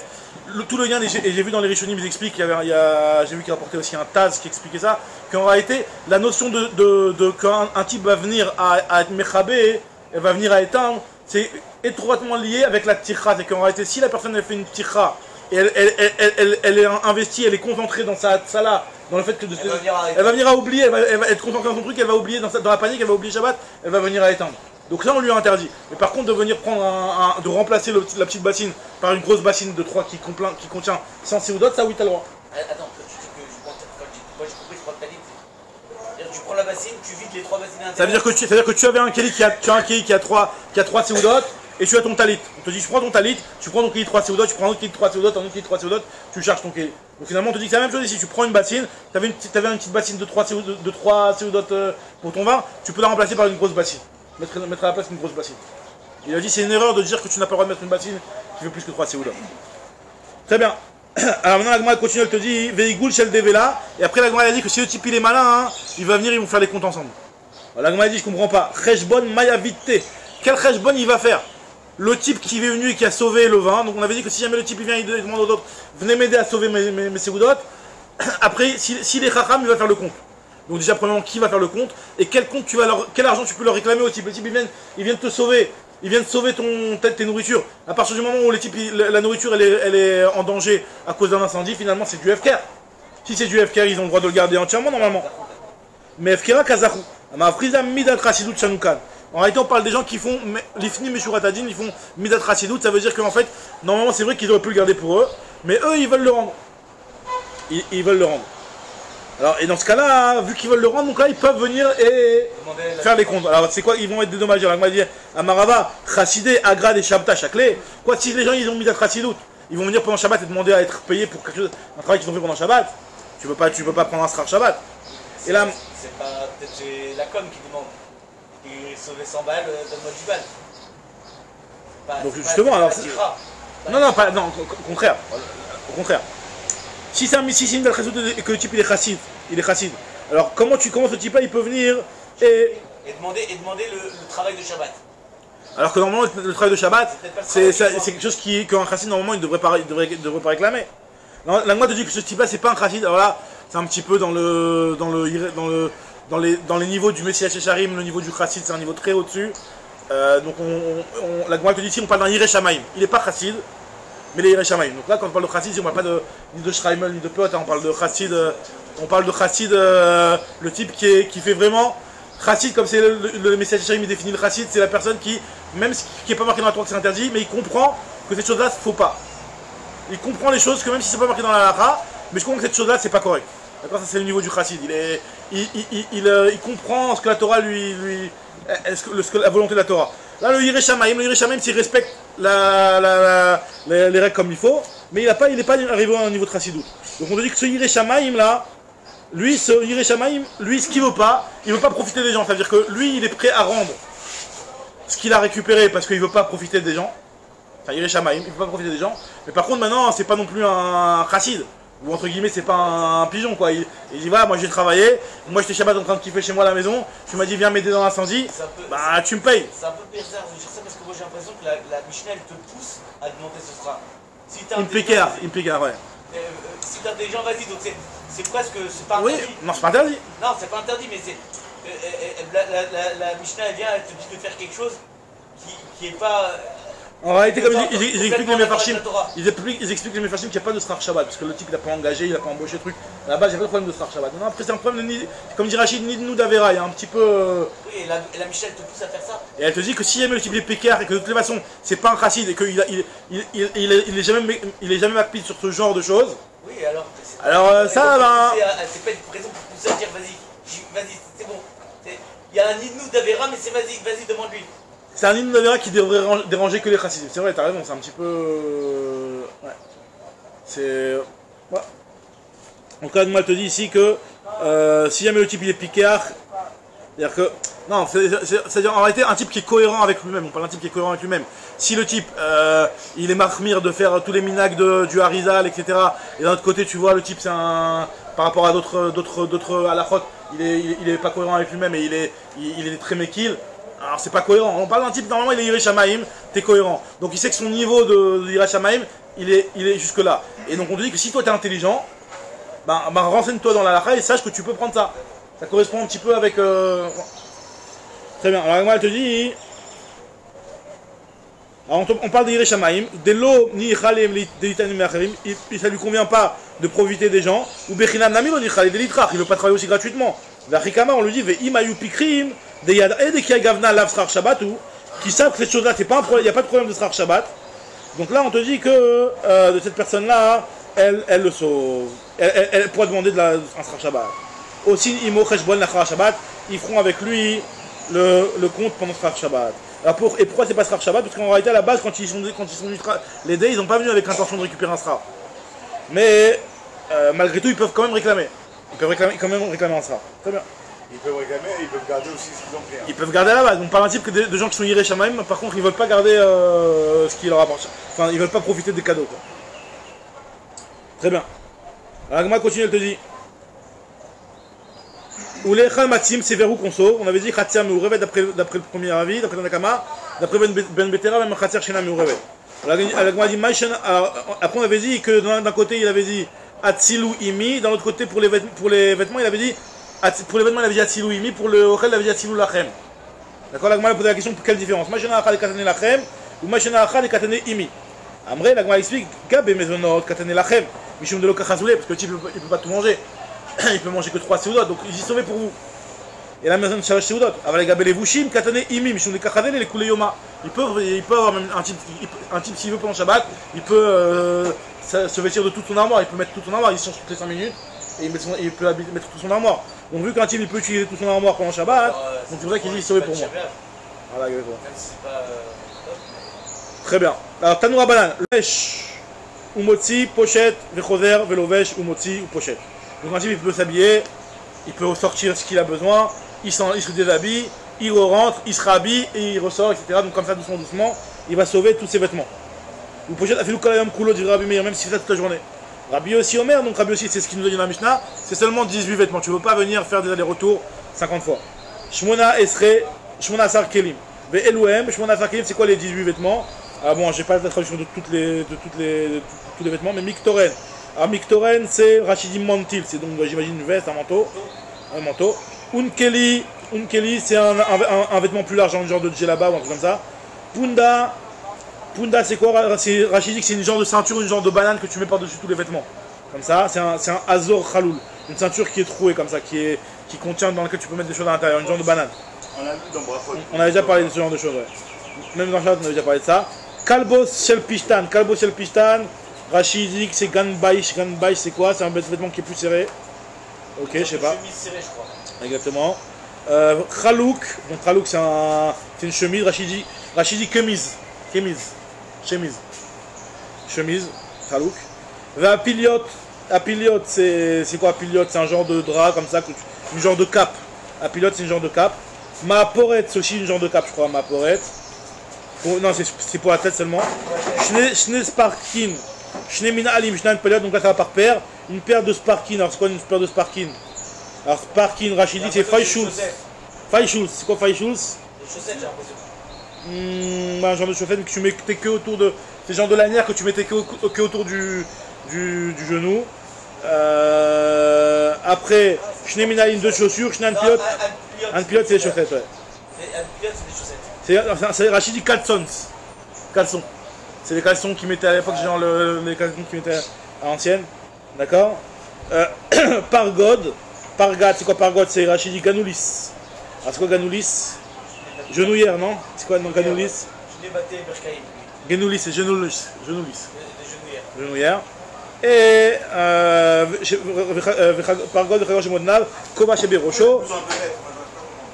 [SPEAKER 1] Tout le lien, et j'ai vu dans les Rishonim, ils expliquent, j'ai vu qu'il rapportait aussi un Taz qui expliquait ça, qu'en réalité, la notion qu'un type va venir à être Mechabé, elle va venir à éteindre, c'est étroitement lié avec la tirra. C'est qu'en réalité, si la personne elle fait une tirra, et elle est investie, elle est concentrée dans sa là, dans le fait que elle va venir à oublier, elle va être concentrée dans son truc, elle va oublier dans la panique, elle va oublier Shabbat, elle va venir à éteindre. Donc là on lui a interdit. Mais par contre de venir prendre de remplacer la petite bassine par une grosse bassine de 3 qui contient 100 séoudotes, ça oui t'as le droit.
[SPEAKER 2] Attends, quand tu dis que moi j'ai compris, je prends ta litre. C'est-à-dire que tu prends la bassine, tu vides les 3 bassines à l'intérieur.
[SPEAKER 1] Ça veut dire que tu avais un keli qui a 3 séoudotes et tu as ton talit. On te dit je prends ton talit, tu prends ton keli de 3 séoudotes, tu prends un autre keli de 3 séoudotes, un autre keli de 3 séoudotes, tu charges ton keli. Donc finalement on te dit que c'est la même chose ici, tu prends une bassine, tu avais une petite bassine de 3 séoudotes pour ton vin, tu peux la remplacer par une grosse bassine. Mettre à la place une grosse bassine. Il a dit c'est une erreur de dire que tu n'as pas le droit de mettre une bassine qui fait plus que 3 séoudotes. Très bien. Alors maintenant la Gemara continue, elle te dit Veigoul shel devela. Et après la Gemara a dit que si le type il est malin, hein, il va venir, ils vont faire les comptes ensemble. Alors, la Gemara a dit je comprends pas. Cheshbon mayavite. Quel cheshbon il va faire? Le type qui est venu et qui a sauvé le vin. Donc on avait dit que si jamais le type il vient, il demande aux autres venez m'aider à sauver mes séoudotes. Après, s'il est chacham, il va faire le compte. Donc déjà premièrement qui va faire le compte et quel argent tu peux leur réclamer au type. Le type il vient te sauver, ils viennent sauver tes nourritures. À partir du moment où la nourriture elle est en danger à cause d'un incendie, finalement c'est du FKR. Si c'est du FKR, ils ont le droit de le garder entièrement normalement. Mais FKR kazakou. En réalité on parle des gens qui font l'ifni meshuratadin, ils font midat rasidut, ça veut dire qu'en fait normalement c'est vrai qu'ils auraient pu le garder pour eux, mais eux ils veulent le rendre. Ils veulent le rendre. Alors, et dans ce cas-là, vu qu'ils veulent le rendre, donc là, ils peuvent venir et
[SPEAKER 2] Demandez la-
[SPEAKER 1] faire les comptes. Alors, c'est quoi? Ils vont être dédommagés. Alors, on va dire, Amarava, Chassidé, Agrad et Shabta, Chakle. Quoi, si les gens, ils ont mis la Chassidout, ils vont venir pendant Shabbat et demander à être payés pour quelque chose, un travail qu'ils ont fait pendant Shabbat. Tu peux pas prendre un Srar Shabbat. Et là,
[SPEAKER 2] C'est pas. Peut-être c'est la com qui demande. Et sauver 100 balles, donne-moi 10 balles. C'est pas-
[SPEAKER 1] Donc,
[SPEAKER 2] c'est
[SPEAKER 1] justement,
[SPEAKER 2] pas-
[SPEAKER 1] alors,
[SPEAKER 2] c'est
[SPEAKER 1] c'est-
[SPEAKER 2] pas
[SPEAKER 1] non, non, pas, non, au contraire. Au contraire. Si c'est une Dal Chassidut et que le type il est chassid. Alors, comment ce type-là, il peut venir et.
[SPEAKER 2] Et demander le travail de Shabbat.
[SPEAKER 1] Alors que normalement, le travail de Shabbat,
[SPEAKER 2] C'est peut-être pas le
[SPEAKER 1] c'est
[SPEAKER 2] travail,
[SPEAKER 1] c'est quelque chose qu'un chassid, normalement, il devrait pas réclamer. La Gemara te dit que ce type-là, c'est pas un chassid. Alors là, c'est un petit peu dans les niveaux du Messiah Shecharim, le niveau du chassid, c'est un niveau très au-dessus. Donc la Gemara te dit ici, on parle d'un Yireh Shamayim. Il n'est pas chassid, mais les Yireh Shamayim. Donc là, quand on parle de chassid, on ne parle pas ni de Shraimel, ni de Peot, on parle de chassid. On parle de chassid, le type qui fait vraiment. Chassid, comme c'est le Messiah Shecharim, il définit le chassid, c'est la personne qui, même ce qui n'est pas marqué dans la Torah que c'est interdit, mais il comprend que cette chose-là, il ne faut pas. Il comprend les choses que même si c'est pas marqué dans la halakha, mais je comprends que cette chose-là, c'est pas correct. D'accord, ça c'est le niveau du chassid. Il comprend ce que la Torah ce que la volonté de la Torah. Là, le Yireh Shamayim, s'il respecte les règles comme il faut, mais il n'est pas arrivé à un niveau de chassidout. Donc on te dit que ce Yireh Shamayim là, ce qu'il veut pas, il veut pas profiter des gens. C'est-à-dire que lui, il est prêt à rendre ce qu'il a récupéré parce qu'il veut pas profiter des gens. Enfin, Yireh Shamayim, il veut pas profiter des gens. Mais par contre, maintenant, c'est pas non plus un chassid. Ou entre guillemets, c'est pas un pigeon quoi. Il dit voilà, moi j'ai travaillé, moi j'étais Shabbat en train de kiffer chez moi à la maison, tu m'as dit viens m'aider dans l'incendie, bah tu me payes.
[SPEAKER 2] C'est un peu bizarre de dire ça parce que moi j'ai l'impression que la Mishnah elle te pousse à demander ce sera. Si t'es
[SPEAKER 1] Impécard, ouais.
[SPEAKER 2] Si t'es intelligent, vas-y. Donc c'est presque. C'est pas
[SPEAKER 1] Oui,
[SPEAKER 2] interdit.
[SPEAKER 1] non, c'est pas interdit.
[SPEAKER 2] Non, c'est pas interdit, mais c'est. La Mishnah elle vient, elle te dit de faire quelque chose qui est pas.
[SPEAKER 1] En réalité, comme ils expliquent les
[SPEAKER 2] complètement
[SPEAKER 1] Mefarshim,
[SPEAKER 2] la Torah.
[SPEAKER 1] ils expliquent les Mefarshim qu'il n'y a pas de Srar Shabbat, parce que le type il n'a pas engagé, il n'a pas embauché le truc. À la base, il n'y a pas de problème de Srar Shabbat. Non, après, c'est un problème de, comme dit Rachid, ni de nous d'Avera, il y a un petit peu.
[SPEAKER 2] Oui, et la Mishnah elle te pousse à faire ça.
[SPEAKER 1] Et elle te dit que si jamais le type est pécard et que de toute façon, c'est pas un chassid et qu'il il est jamais macpide sur ce genre de choses.
[SPEAKER 2] Oui, alors.
[SPEAKER 1] Alors, ça, ben.
[SPEAKER 2] C'est pas une raison pour pousser à dire vas-y, c'est bon. Il y a un Nidnou d'Avera, mais c'est vas-y, demande-lui.
[SPEAKER 1] C'est un hymne d'Avera qui devrait déranger que les chassidim. C'est vrai, t'as raison, c'est un petit peu. Ouais. C'est. Ouais. En tout cas, moi, elle te dit ici que si jamais le type il est piquard, c'est-à-dire que. Non, c'est-à-dire en réalité un type qui est cohérent avec lui-même. On parle d'un type qui est cohérent avec lui-même. Si le type il est marmire de faire tous les minags du Harizal, etc. Et d'un autre côté, tu vois, le type c'est un. Par rapport à d'autres halachot, il est pas cohérent avec lui-même et il est très méquille. Alors c'est pas cohérent. On parle d'un type, normalement il est Yireh Shamayim, t'es cohérent. Donc il sait que son niveau de Yireh Shamayim, il est jusque là. Et donc on te dit que si toi t'es intelligent, ben renseigne-toi dans la halakha et sache que tu peux prendre ça. Ça correspond un petit peu avec... Très bien. Alors moi elle te dit... Alors on parle de Yireh Shamayim. Delo ni chalem delitanim me'acherim. Ça lui convient pas de profiter des gens. Ou bechinam namiro ni chalem delitrach. Il veut pas travailler aussi gratuitement. V'achikama on lui dit ve'im ayu pikrim. Des yad et des kiagavna lav srar Shabbat ou qui savent que cette chose-là, c'est pas un problème, il n'y a pas de problème de srar Shabbat. Donc là, on te dit que de cette personne-là, elle le sauve. Elle pourra demander un srar Shabbat. Aussi, imo cheshbon la srar Shabbat, ils feront avec lui le compte pendant srar Shabbat. Alors et pourquoi c'est pas srar Shabbat? Parce qu'en réalité, à la base, quand ils sont venus l'aider, ils n'ont pas venu avec l'intention de récupérer un srar. Mais malgré tout, ils peuvent quand même réclamer. Ils peuvent quand même réclamer un srar. Très bien.
[SPEAKER 4] Ils peuvent réclamer, ils peuvent garder aussi ce qu'ils ont fait.
[SPEAKER 1] Ils peuvent garder à la base. On parle un type de gens qui sont Yireh Shamayim, par contre ils veulent pas garder ce qui leur appartient. Enfin, ils veulent pas profiter des cadeaux. Quoi. Très bien. Alors, Agma continue, elle te dit. Ulechal Matsim, c'est vers où qu'on sauve. On avait dit Khatia Meurevet d'après le premier avis, d'après Tanakama, d'après Ben Betera, même Khatia Shena Meurevet. Agma dit Maïchen. Après on avait dit que d'un côté il avait dit Atsilou Imi, dans l'autre côté pour les vêtements il avait dit. Pour les vêtements, il avait dit Atsilou Imi, pour le Ochel, il avait dit Atsilou Lachem. D'accord, l'Agma a posé la question pour quelle différence? Machina Achad et Katane Lachem, ou Machina Achad et Katane Imi. Amré, l'Agma explique Gabé Mezonot, Katane Lachem, Mishum de l'Okachazoulé, parce que le type il peut pas tout manger. Il peut manger que 3 seudot, donc ils y sauvé pour vous. Et la maison de Shalosh seudot, avec Gabé les Vushim, Katane Imi, Mishum de Kachadel et les Kouleyoma. Il peut avoir même un type s'il veut pendant Shabbat, il peut se vêtir de toute son armoire, il peut mettre toute son armoire, il change toutes les 5 minutes. et il peut mettre tout son armoire. Donc vu qu'un type il peut utiliser tout son armoire pendant Shabbat, donc c'est pour ça qu'il dit sauvé pour moi. Voilà, exactement.
[SPEAKER 2] Même si c'est pas top, mais...
[SPEAKER 1] Très bien. Alors Tanoura Banan, Lesh, Umotzi, pochette, Vechoser, Velovesh, Umotzi ou pochette. Donc un type il peut s'habiller, il peut sortir ce qu'il a besoin, il se déshabille, il rentre, il se rhabille et il ressort, etc. Donc comme ça doucement doucement, il va sauver tous ses vêtements. Ou pochette a fait le Kalayam Kulo du Rabbi Meir, même si c'est ça toute la journée. Rabbi aussi Omer, donc Rabbi aussi c'est ce qu'il nous a dit dans la Mishnah, c'est seulement 18 vêtements, tu ne peux pas venir faire des allers-retours 50 fois. Shmona Esre, Shmona Asar Kelim. Ve Elouem, Shmona Asar Kelim, c'est quoi les 18 vêtements? Ah bon, j'ai pas la traduction de tous les vêtements, mais Miktoren. Alors Miktoren c'est Rachidim Mantil, c'est donc j'imagine une veste, un manteau. Un manteau. Unkeli c'est un vêtement plus large, un genre de djellaba ou un truc comme ça. Punda c'est quoi? Rachidik c'est une genre de ceinture, une genre de banane que tu mets par-dessus tous les vêtements. Comme ça, c'est un Azor Khaloul. Une ceinture qui est trouée comme ça, qui contient, dans laquelle tu peux mettre des choses à l'intérieur, une genre de banane.
[SPEAKER 4] On a vu dans Brachot.
[SPEAKER 1] On avait déjà parlé de ce genre de choses, ouais. Même dans Shabbat on avait déjà parlé de ça. Kalbos Shel Pishtan, Rachidik c'est Ganbaish c'est quoi? C'est un vêtement qui est plus serré. Ok, je sais pas.
[SPEAKER 2] Chemise serrée, je crois.
[SPEAKER 1] Exactement. Khalouk, donc Khalouk c'est une chemise, Rachidi chemise, Khalouk. Apiliot, c'est quoi Apiliot? C'est un genre de drap comme ça, une genre de cape. Apiliot c'est une genre de cape. Maaporet c'est aussi une genre de cape, je crois, Maaporet. Non, c'est pour la tête seulement. Shne Sparkin, Shne Min Alim, Shne Peliot, donc là ça va par paire. Une paire de Sparkin, alors c'est quoi une paire de Sparkin? Alors Sparkin, Rachidi, c'est Faishul. Faishul, c'est quoi Faishul?
[SPEAKER 2] Les chaussettes, j'ai l'impression.
[SPEAKER 1] Un genre de chaussettes que tu mettais que autour de... C'est le genre de lanière que tu mettais que autour du genou. Après, Shneminaline de chaussures, Shnan Pilote. Un pilote c'est les chaussettes, ouais.
[SPEAKER 2] Un pilote c'est des chaussettes.
[SPEAKER 1] C'est Rachidi Caleçons. Caleçons. C'est les caleçons qui mettaient à l'époque, genre les caleçons qui mettaient à l'ancienne. D'accord. Pargod, c'est quoi Pargod? C'est Rachidi Ganoulis. Alors c'est quoi Ganoulis? Genouillère, non? C'est quoi non Ganoulis?
[SPEAKER 2] Je l'ai batté Berkaïm.
[SPEAKER 1] Genoulis, c'est Genoulis.
[SPEAKER 2] Des genouillères.
[SPEAKER 1] Genouillère. Et Pargod, Regosh Modnav, Koma Shebe Rocho.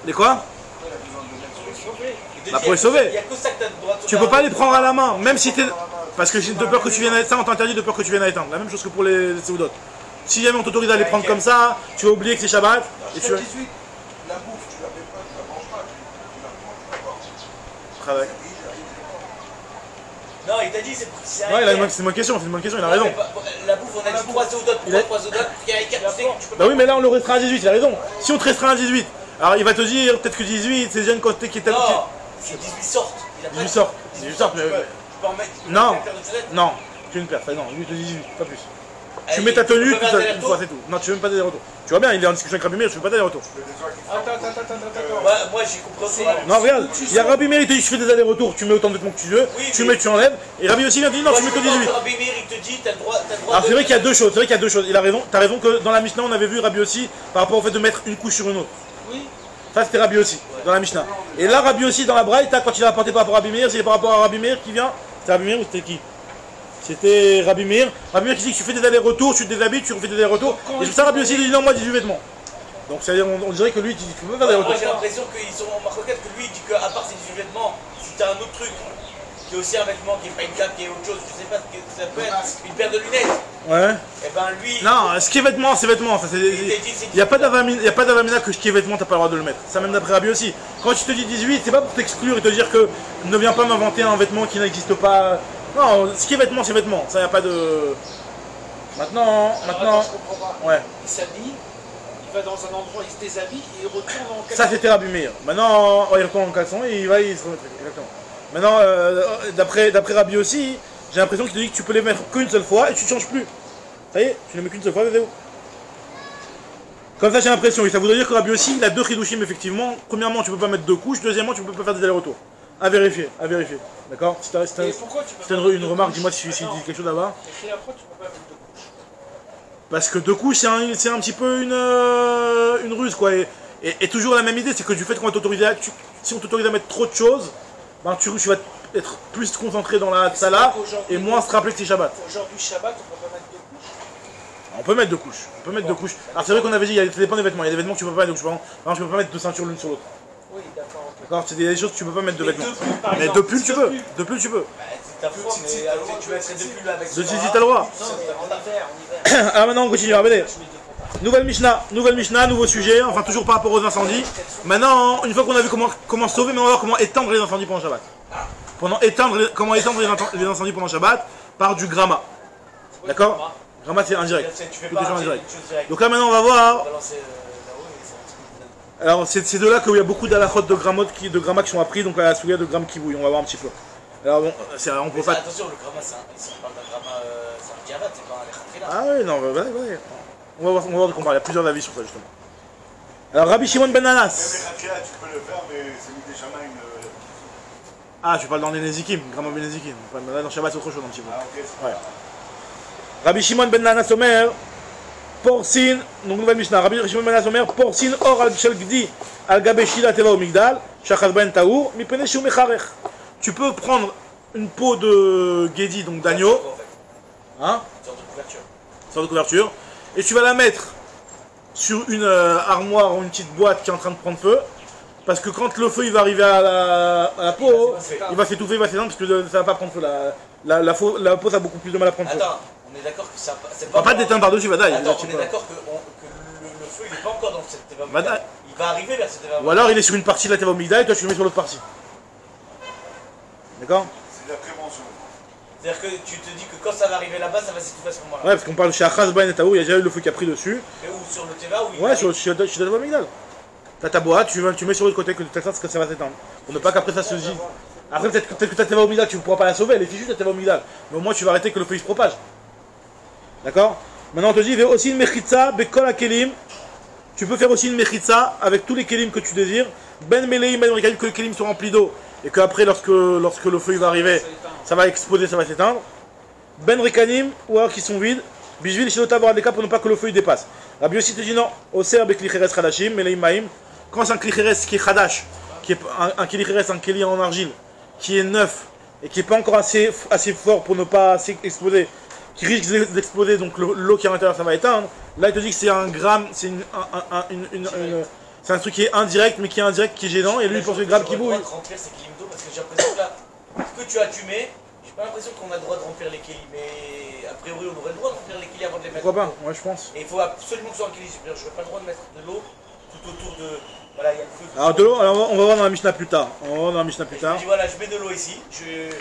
[SPEAKER 1] Les quoi? Bah pour les sauver.
[SPEAKER 2] Il y a que ça que tu as le droit de
[SPEAKER 1] Tu peux pas les prendre à la main, même si t'es... Parce que de peur que tu viennes à éteindre, on t'interdit de peur que tu viennes à éteindre. La même chose que pour les Seudot. Si jamais on t'autorise à les prendre comme ça, tu vas oublier que c'est Shabbat. Et tu vas...
[SPEAKER 3] 18, la bouffe, tu la fais pas, tu la manges pas, tu la prends pas.
[SPEAKER 1] Travail.
[SPEAKER 2] Non, il t'a dit c'est un.
[SPEAKER 1] Ouais, c'est une bonne question, il a raison.
[SPEAKER 2] La bouffe, on a dit 3 Seudot. Pourquoi 3 Seudot? Il y a 4, tu peux pas.
[SPEAKER 1] Bah oui, mais là on le restreint à 18, il a raison. Si on te restreint à 18, alors il va te dire peut-être que 18, c'est déjà une quantité qui est tellement.
[SPEAKER 2] Non, c'est 18 sortes.
[SPEAKER 1] 18 sortes, 18 sortes, mais.
[SPEAKER 2] Tu peux en mettre.
[SPEAKER 1] Non,
[SPEAKER 2] une paire de chaussettes.
[SPEAKER 1] non, tu une paire, non, lui il te dit 18, pas plus. Tu
[SPEAKER 2] Allez,
[SPEAKER 1] mets ta tenue,
[SPEAKER 2] peux faire des
[SPEAKER 1] une fois c'est tout. Non, tu fais même pas des retours. Tu vois bien, il est en discussion avec Rabbi Meir, tu fais pas des retours.
[SPEAKER 3] Attends.
[SPEAKER 2] Moi j'ai compris aussi.
[SPEAKER 1] Non, regarde, il y a Rabbi Meir, il te dit je fais des allers-retours, tu mets autant de vêtements que tu veux,
[SPEAKER 2] Oui,
[SPEAKER 1] tu
[SPEAKER 2] mais-
[SPEAKER 1] mets, tu enlèves, et Rabbi aussi vient te dire non, tu mets que 18.
[SPEAKER 2] Rabbi Meir, il te dit, t'as le droit.
[SPEAKER 1] Alors c'est vrai qu'il y a deux choses, il a raison, t'as raison que dans la Mishnah on avait vu Rabbi aussi par rapport au fait de mettre une couche sur une autre.
[SPEAKER 2] Oui.
[SPEAKER 1] Ça c'était Rabbi aussi, dans la Mishnah. Et là Rabbi aussi dans la Braïta, quand il a apporté par rapport à Rabbi Meir, c'est par rapport à Rabbi Meir qui vient. C'était Rabbi Meir ou c'était qui? C'était Rabbi Meir. Rabbi Meir qui dit que tu fais des allers-retours, tu te déshabilles, tu refais des allers-retours. Et c'est pour ça Rabbi aussi dit non, moi 18 vêtements. Donc c'est-à-dire on dirait que lui il dit tu peux pas faire des
[SPEAKER 2] Moi
[SPEAKER 1] retours.
[SPEAKER 2] j'ai l'impression qu'ils sont en marque que lui il dit qu'à part ces 18 vêtements, si t'as un autre truc, qui est aussi un vêtement, qui est pas une cape, qui est autre chose, je sais pas ce que ça peut être, une paire de lunettes,
[SPEAKER 1] Ouais.
[SPEAKER 2] et ben lui.
[SPEAKER 1] Non, ce qui est vêtements, c'est vêtements. Il n'y a pas d'avamina que ce qui est vêtements, t'as pas le droit de le mettre. Ça même d'après Rabbi aussi. Quand tu te dis 18, c'est pas pour t'exclure et te dire que ne viens pas m'inventer un vêtement qui n'existe pas. Non, ce qui est vêtements, c'est vêtements. Ça, y a pas de. Maintenant.
[SPEAKER 3] Attends, je comprends pas.
[SPEAKER 1] Ouais.
[SPEAKER 3] Il s'habille, il va dans un endroit, il se déshabille et il retourne en caleçon.
[SPEAKER 1] Ça, c'était Rabbi Meir. Maintenant, il retourne en caleçon et il se remet. Exactement. Maintenant, d'après Rabbi aussi, j'ai l'impression qu'il te dit que tu peux les mettre qu'une seule fois et tu ne changes plus. Ça y est, tu les mets qu'une seule fois, c'est où? Comme ça, j'ai l'impression. Et ça voudrait dire que Rabbi aussi, il a deux chidushim, effectivement. Premièrement, tu peux pas mettre deux couches. Deuxièmement, tu peux pas faire des allers-retours. À vérifier. D'accord? Si t'as
[SPEAKER 3] Et pourquoi tu peux
[SPEAKER 1] si t'as une remarque, dis-moi si tu dis quelque chose là-bas.
[SPEAKER 3] Et après, tu peux pas mettre de couches.
[SPEAKER 1] Parce que deux couches, c'est un petit peu une ruse, quoi. Et toujours la même idée, c'est que du fait qu'on va t'autoriser si on t'autorise à mettre trop de choses, ben tu vas être plus concentré dans la tsala et moins se rappeler que c'est Shabbat.
[SPEAKER 3] Aujourd'hui, Shabbat, on peut pas mettre de couches.
[SPEAKER 1] On peut mettre deux couches. On peut mettre deux couches. Alors c'est vrai qu'on avait dit, ça dépend des vêtements. Il y a des vêtements que tu peux pas mettre. Donc je peux pas mettre deux ceintures l'une sur l'autre.
[SPEAKER 5] Oui, d'accord.
[SPEAKER 1] D'accord, c'est des choses que tu peux pas mettre de
[SPEAKER 2] Mais
[SPEAKER 1] vêtements.
[SPEAKER 2] deux pulls, par
[SPEAKER 1] Mais
[SPEAKER 2] exemple.
[SPEAKER 1] deux pulls tu peux. Deux pulls tu peux.
[SPEAKER 2] Bah, c'est ta foi, mais tu mettrais deux pulls avec
[SPEAKER 1] Deux zizi t'as le droit.
[SPEAKER 5] Non, mais en hiver.
[SPEAKER 1] Alors maintenant on continue. Regardez. Nouvelle Mishnah, nouveau sujet. Enfin toujours par rapport aux incendies. Maintenant, une fois qu'on a vu comment sauver, mais on va voir comment éteindre les incendies pendant Shabbat. Comment éteindre les incendies pendant Shabbat par du gramma. D'accord? Gramma c'est indirect.
[SPEAKER 2] Tu fais
[SPEAKER 1] Tout
[SPEAKER 2] pas
[SPEAKER 1] est
[SPEAKER 2] un
[SPEAKER 1] indirect.
[SPEAKER 2] chose directe.
[SPEAKER 1] Donc là maintenant on va voir.
[SPEAKER 2] Balancer là-haut et c'est un truc.
[SPEAKER 1] Alors c'est de là qu'il y a beaucoup d'alakhot de gramma qui sont appris, donc la souillade de grammes qui bouillent. On va voir un petit peu. Alors bon, on peut
[SPEAKER 2] Mais
[SPEAKER 1] pas.
[SPEAKER 2] attention, le gramma, si on parle d'un gramma, c'est un diabète, c'est pas un là.
[SPEAKER 1] Ah oui, non, ouais. On va voir de quoi on parle. Il y a plusieurs avis sur ça justement. Alors Rabbi Shimon ben
[SPEAKER 3] Même
[SPEAKER 1] Anas.
[SPEAKER 3] les rakias, tu peux le faire, mais c'est mis déjà main une.
[SPEAKER 1] Ah, tu parles dans les Nezikim, gramma ben Nezikim. Là dans Shabbat c'est autre chose un petit peu.
[SPEAKER 3] Ah, ok, c'est
[SPEAKER 1] Ouais. Rabbi Shimon ben Anas Omer, Porsin, donc nouvelle Mishnah. Rabbi Shimon ben Anas Omer, Porsin or al shel gdi al gabe shila teva o migdal, shachas ben taour, mi pene shu mecharech. Tu peux prendre une peau de Gedi, donc d'agneau, hein,
[SPEAKER 2] Une sorte de couverture.
[SPEAKER 1] sorte de couverture, et tu vas la mettre sur une armoire ou une petite boîte qui est en train de prendre feu, parce que quand le feu il va arriver à la peau, il va s'étouffer, il va s'éteindre, parce que ça va pas prendre feu. La peau ça a beaucoup plus de mal à prendre feu.
[SPEAKER 2] Attends, on est d'accord que ça. C'est
[SPEAKER 1] On va pas d'éteindre par-dessus, va d'ailleurs.
[SPEAKER 2] Attends, on est d'accord que le feu il est pas encore dans cette teva
[SPEAKER 1] Bah,
[SPEAKER 2] migdal. Il va arriver vers cette teva
[SPEAKER 1] Ou alors il est sur une partie de la teva migdal et toi tu le mets sur l'autre partie. D'accord?
[SPEAKER 3] de la prévention.
[SPEAKER 2] C'est-à-dire que tu te dis que quand ça va arriver là-bas, ça va s'étouffer à ce moment-là.
[SPEAKER 1] Ouais, parce qu'on parle chez Achaz Ben et Taou, il y a déjà eu le feu qui a pris dessus.
[SPEAKER 2] Mais où sur le teva ou il
[SPEAKER 1] Ouais,
[SPEAKER 2] arrive
[SPEAKER 1] sur la teva migdal. T'as ta boîte, tu mets sur l'autre côté que ça va s'éteindre. Pour ne pas qu'après ça se gîte. Après, peut-être que ta teva migdal, tu ne pourras pas la sauver, elle est fichue ta teva migdal. Mais au moins, tu vas arrêter que le feu il se propage. D'accord? Maintenant, on te dit, il y a aussi une mechitza, bekol kelim. Tu peux faire aussi une mechitza avec tous les kelim que tu désires. Ben meleim, ben rekalim, que les kelim sont remplis d'eau. Et qu'après, lorsque le feu il va arriver, ça va exploser, ça va s'éteindre. Ben rekanim, ou alors qui sont vides. Bijvil, shilota, voir des cas pour ne pas que le feu il dépasse. Rabbi aussi te dit non. Oser, beklicheres chadashim, meleim maim. Quand c'est un klicheres qui est chadash, qui est un klicheres, un keli en argile, qui est neuf et qui n'est pas encore assez fort pour ne pas exploser, qui risque d'exploser, donc l'eau qui est à l'intérieur ça va éteindre. Là il te dit que c'est un gramme, c'est c'est un truc qui est indirect mais qui est indirect, qui est gênant, et lui il pense que le gramme qui bouille.
[SPEAKER 2] J'aurais le droit de remplir ces kélim d'eau parce que j'ai l'impression que là, ce que tu as tumé, j'ai pas l'impression qu'on a le droit de remplir les kélim, mais a priori on aurait le droit de remplir les kélim avant de les mettre.
[SPEAKER 1] Pourquoi pas? Ouais, je pense.
[SPEAKER 2] Et il faut absolument que ce soit un kélim, je n'aurais pas le droit de mettre de l'eau tout autour de. Voilà, il y a le feu.
[SPEAKER 1] Alors de l'eau, on va voir dans la Mishnah plus tard. On va voir dans la Mishnah plus
[SPEAKER 2] Je
[SPEAKER 1] tard.
[SPEAKER 2] me dis voilà, je mets de l'eau ici, je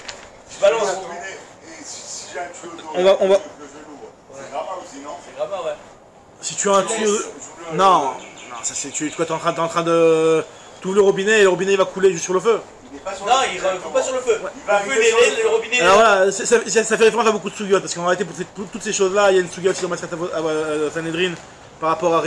[SPEAKER 2] balance.
[SPEAKER 3] Et si j'ai un tuyau d'eau,
[SPEAKER 1] On va-
[SPEAKER 3] le velours, c'est grave aussi, non?
[SPEAKER 2] C'est grave, ouais.
[SPEAKER 1] Si tu as un tuyau. Non, ça c'est tu quoi, t'es en train de. Tu ouvres le robinet et le robinet il va couler juste sur le feu.
[SPEAKER 3] Il n'est pas sur
[SPEAKER 2] Non, il ne faut pas sur le feu.
[SPEAKER 3] va
[SPEAKER 2] Le feu,
[SPEAKER 3] arriver sur
[SPEAKER 2] le robinet.
[SPEAKER 1] Alors voilà, ça fait référence à beaucoup de sugyot, parce qu'en réalité, pour toutes ces choses-là, il y a une sugyot sur Masrat Sanhedrin par rapport à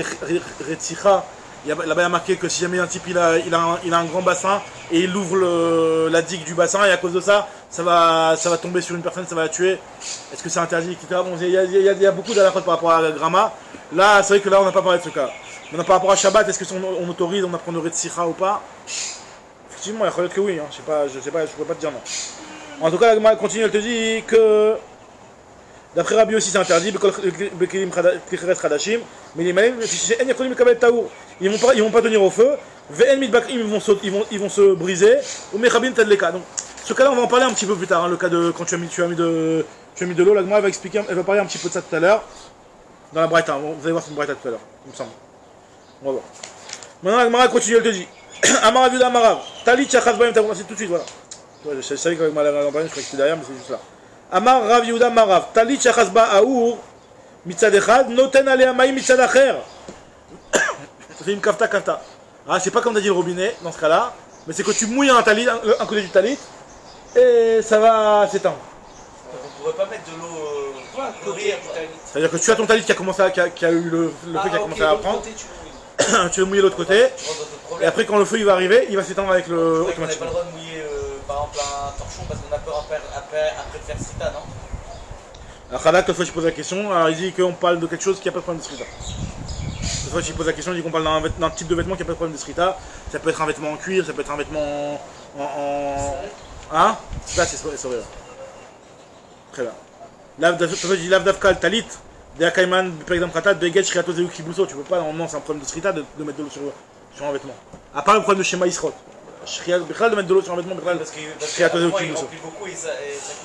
[SPEAKER 1] Retzicha. Là-bas, il y a marqué que si jamais un type il a un grand bassin et il ouvre la digue du bassin, et à cause de ça, ça va tomber sur une personne, ça va la tuer. Est-ce que c'est interdit, etc. Bon, il y a beaucoup d'alakhot par rapport à la Gramma. Là, c'est vrai que là, on n'a pas parlé de ce cas. Maintenant, par rapport à Shabbat, est-ce qu'on autorise, on apprend de Retzicha ou pas? Effectivement, il y a que oui, hein. Je sais pas, je pourrais pas te dire non. En tout cas, la Gemara continue, elle te dit que d'après Rabbi aussi c'est interdit, mais les malins, ils vont pas tenir au feu, ils vont se briser, ou mechabim tadleka. Donc, ce cas-là, on va en parler un petit peu plus tard, hein, le cas de quand tu as mis de l'eau. La Gemara va expliquer, elle va parler un petit peu de ça tout à l'heure, dans la Braïta. Vous allez voir cette Braïta tout à l'heure, il me semble. On va voir. Maintenant, la Gemara continue, elle te dit. Amarav Yuda Amarav, Talit Shachaz Baim, t'as commencé tout de suite, voilà. Je savais que ma langue en parler, je croyais que c'était derrière, mais c'est juste là. Amar Rav Yuda Amarav, Talit Shachaz Ba'aour, Mitzad Echad, Noten Alea Maïm Mitzad Acher. Ça fait une kafta. Ah, c'est pas comme t'as dit le robinet, dans ce cas-là, mais c'est que tu mouilles un talit, un côté du talit, et ça va s'éteindre.
[SPEAKER 2] Donc on pourrait pas mettre de l'eau courir.
[SPEAKER 1] C'est-à-dire que tu as ton talit qui a eu le feu qui a commencé à prendre, tu le mouilles de l'autre côté, et après quand le feu il va arriver, il va s'éteindre avec le
[SPEAKER 2] On n'a pas
[SPEAKER 1] automatiquement.
[SPEAKER 2] le droit de mouiller par exemple un torchon parce qu'on a peur après de faire sita, non?
[SPEAKER 1] Alors Khadak, l'autre fois je pose la question, alors il dit qu'on parle de quelque chose qui n'a pas de problème de srita. L'autre fois je pose la question, il dit qu'on parle d'un type de vêtement qui n'a pas de problème de srita. Ça peut être un vêtement en cuir, ça peut être un vêtement en... Hein? Là c'est vrai. Très bien. L'autre fois je dis l'avdavka al talit, Des Kaiman, par exemple, Khatat, Beged, Shriato, Zeu, Kibuso. Tu peux pas, normalement, c'est un problème de Srita de mettre de l'eau sur un vêtement. À part le problème de Shema Isrot. Shriat, Bechal, de mettre de l'eau sur un vêtement, Bechal, Shriato, Zeu,
[SPEAKER 2] il
[SPEAKER 1] Kibuso.
[SPEAKER 2] remplit beaucoup et ça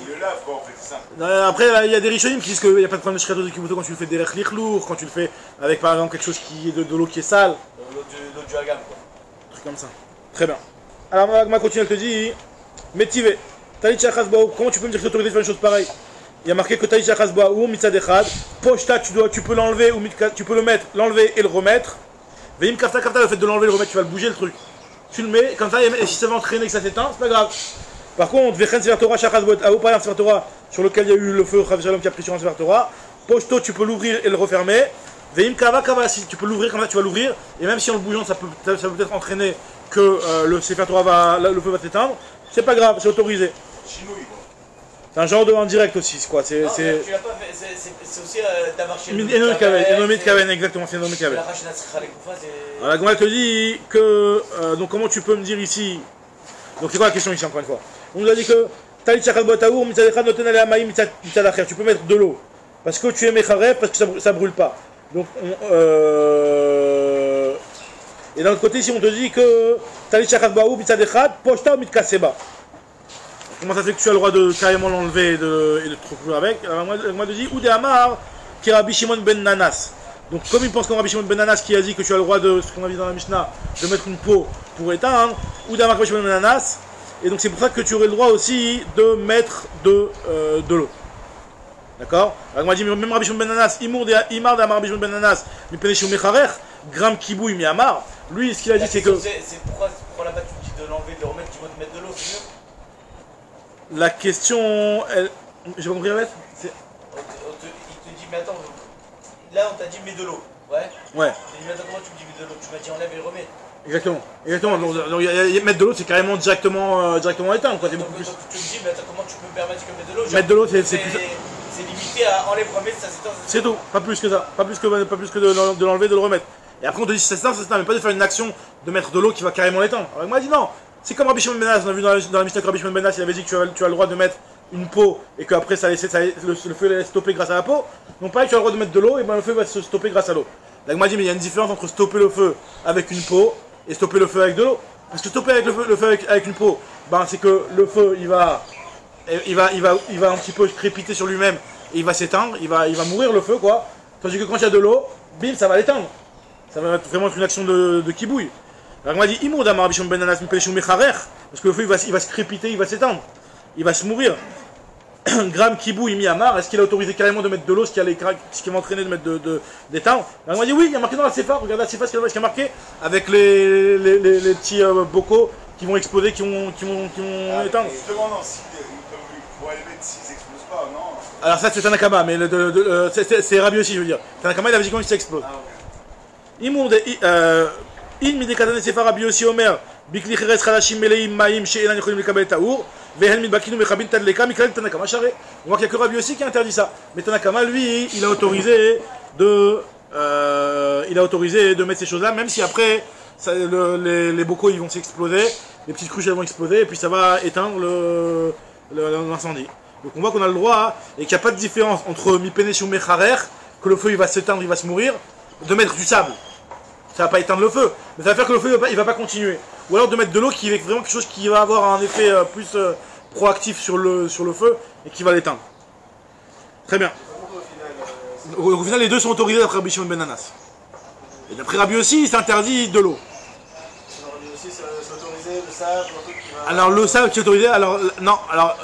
[SPEAKER 3] Il le lave, quoi, en fait, c'est ça.
[SPEAKER 1] Après, il y a des Rishonim qui disent qu'il n'y a pas de problème de Shriato, Zeu, Kibuso quand tu le fais derrière l'Ikhlour, quand tu le fais avec, par exemple, quelque chose qui est de l'eau qui est sale.
[SPEAKER 2] L'eau du Hagam, quoi.
[SPEAKER 1] Un truc comme ça. Très bien. Alors, ma continue, elle te dit Métivé. Talit Shachas Baou. Comment tu peux me dire que c'est autorisé de faire une chose pareille? Il y a marqué que Talit Shachas Baou, Mitzad Echad. Pochta, tu peux l'enlever ou tu peux le mettre, l'enlever et le remettre. Veim Kafta Kafta, le fait de l'enlever et le remettre, tu vas le bouger le truc. Tu le mets, comme ça, et si ça va entraîner que ça s'éteint, c'est pas grave. Par contre, Vechen Sefer Torah Shachas Baou, par exemple, Sefer Torah, sur lequel il y a eu le feu Chav Shalom qui a pris sur un Sefer Torah. Pochto, tu peux l'ouvrir et le refermer. Veim Kava Kava, si tu peux l'ouvrir, comme ça, tu vas l'ouvrir. Et même si en le bougeant, ça peut peut-être entraîner que le Sefer Torah le feu va s'éteindre. C'est pas grave, c'est autorisé.
[SPEAKER 3] Chinouille, quoi.
[SPEAKER 1] C'est un genre de en direct aussi, quoi.
[SPEAKER 2] Non, tu l'as pas fait, c'est aussi d'avoir chez
[SPEAKER 1] Enomit Kaven, exactement, c'est Enomit Kaven.
[SPEAKER 2] La Rachina Sricha Lekoufa, c'est.
[SPEAKER 1] Alors la Gemara te dit que. Donc comment tu peux me dire ici. Donc c'est quoi la question ici, encore une fois? On nous a dit que. Talit Shachal Botaour, Mitzad Echad Noten Ale Amaïm, Mitzad Acher. Tu peux mettre de l'eau. Parce que tu es Mecharev, parce que ça brûle pas. Donc et d'un autre côté, si on te dit que. Talit Shachal Botaour, Mitzad Echad, Pochta ou Mitkaseba. Comment ça fait que tu as le droit de carrément l'enlever et de te recouvrir avec? Alors moi te dit ou des Amar qui est Rabbi Shimon ben Nanas. Donc comme il pense comme Rabbi Shimon ben Nanas qui a dit que tu as le droit de, ce qu'on a vu dans la Mishnah, de mettre une peau pour éteindre, ou des Amar Rabbi Shimon ben Nanas. Et donc c'est pour ça que tu aurais le droit aussi de mettre de l'eau. D'accord? Alors moi dit même Rabbi Shimon ben Nanas, Imar de Amar Rabbi Shimon ben Nanas, mais Peneshou Mecharer, Gram Kibouy mi Amar. Lui ce qu'il a dit c'est que.
[SPEAKER 2] C'est pourquoi là-bas tu dis de l'enlever, de le remettre, tu vas te mettre de l'eau, c'est mieux?
[SPEAKER 1] La question, j'ai pas compris la lettre.
[SPEAKER 2] Il te dit, mais attends, là on t'a dit mets de l'eau, ouais?
[SPEAKER 1] Ouais.
[SPEAKER 2] Tu dit, mais attends, comment tu me dis mets de l'eau? Tu m'as dit enlève et remets.
[SPEAKER 1] Exactement. Donc, mettre de l'eau, c'est carrément directement éteint. Quoi.
[SPEAKER 2] Donc, tu me dis, mais attends, comment tu peux me permettre que mettre de l'eau?
[SPEAKER 1] Mettre de l'eau, c'est plus.
[SPEAKER 2] C'est limité à enlève, remets, ça s'éteint.
[SPEAKER 1] C'est tout, pas plus que ça. Pas plus que de l'enlever, de le remettre. Et après on te dit ça s'éteint, mais pas de faire une action de mettre de l'eau qui va carrément l'éteindre. Alors il m'a dit non. C'est comme Rabbi Shimon ben Nanas, on a vu dans la Mishnah que Rabbi Shimon ben Nanas, il avait dit que tu as le droit de mettre une peau et qu'après le feu allait stopper grâce à la peau. Donc pareil, tu as le droit de mettre de l'eau et ben le feu va se stopper grâce à l'eau. Là il m'a dit mais il y a une différence entre stopper le feu avec une peau et stopper le feu avec de l'eau. Parce que stopper avec le feu avec une peau, ben c'est que le feu il va un petit peu crépiter sur lui-même et il va s'éteindre, il va mourir le feu quoi. Tandis que quand il y a de l'eau, bim, ça va l'éteindre. Ça va vraiment être une action de kibouille. Alors on m'a dit Imour d'Amar Rabbi Shimon ben Nanas Mipeleshou Mecharer, parce que le feu il va se crépiter, il va s'éteindre, il va se mourir. Gram Kibouille mi Amar, est-ce qu'il a autorisé carrément de mettre de l'eau, ce qui va entraîner de mettre d'éteindre? Alors on m'a dit oui, il y a marqué dans la Sefa, regarde la Sefa ce qu'il y a marqué, avec les petits bocaux qui vont exploser, qui vont éteindre.
[SPEAKER 3] Justement, non, pour aller mettre s'ils n'explosent pas, non?
[SPEAKER 1] Alors ça c'est Tanakama, mais c'est Rabbi aussi je veux dire. Tanakama il avait dit comment il s'explose.
[SPEAKER 3] Ah, ok.
[SPEAKER 1] Imour de Il mi dekatane sefa Rabbi Yossi Omer bikli cheres chalashim meleim maim she'enan yocholim lekabel taour vehen midbakinu mechabin tadleka miklal Tanakama share. On voit qu'il n'y a que Rabbi Yossi qui interdit ça. Mais Tanakama lui il a autorisé de mettre ces choses-là, même si après les bocaux ils vont s'exploser, les petites cruches elles vont exploser et puis ça va éteindre l'incendie. Donc on voit qu'on a le droit et qu'il n'y a pas de différence entre mipenesh ou mecharer, que le feu il va s'éteindre, il va se mourir, de mettre du sable. Ça va pas éteindre le feu, mais ça va faire que le feu il va pas continuer. Ou alors de mettre de l'eau qui est vraiment quelque chose qui va avoir un effet plus proactif sur le feu et qui va l'éteindre. Très bien. Au final les deux sont autorisés d'après Rabbi Shimon ben Nanas. Et d'après Rabbi aussi c'est interdit de l'eau.
[SPEAKER 5] Rabbi aussi c'est autorisé, le sable, un truc qui va...
[SPEAKER 1] Alors le sable qui est autorisé, alors non, alors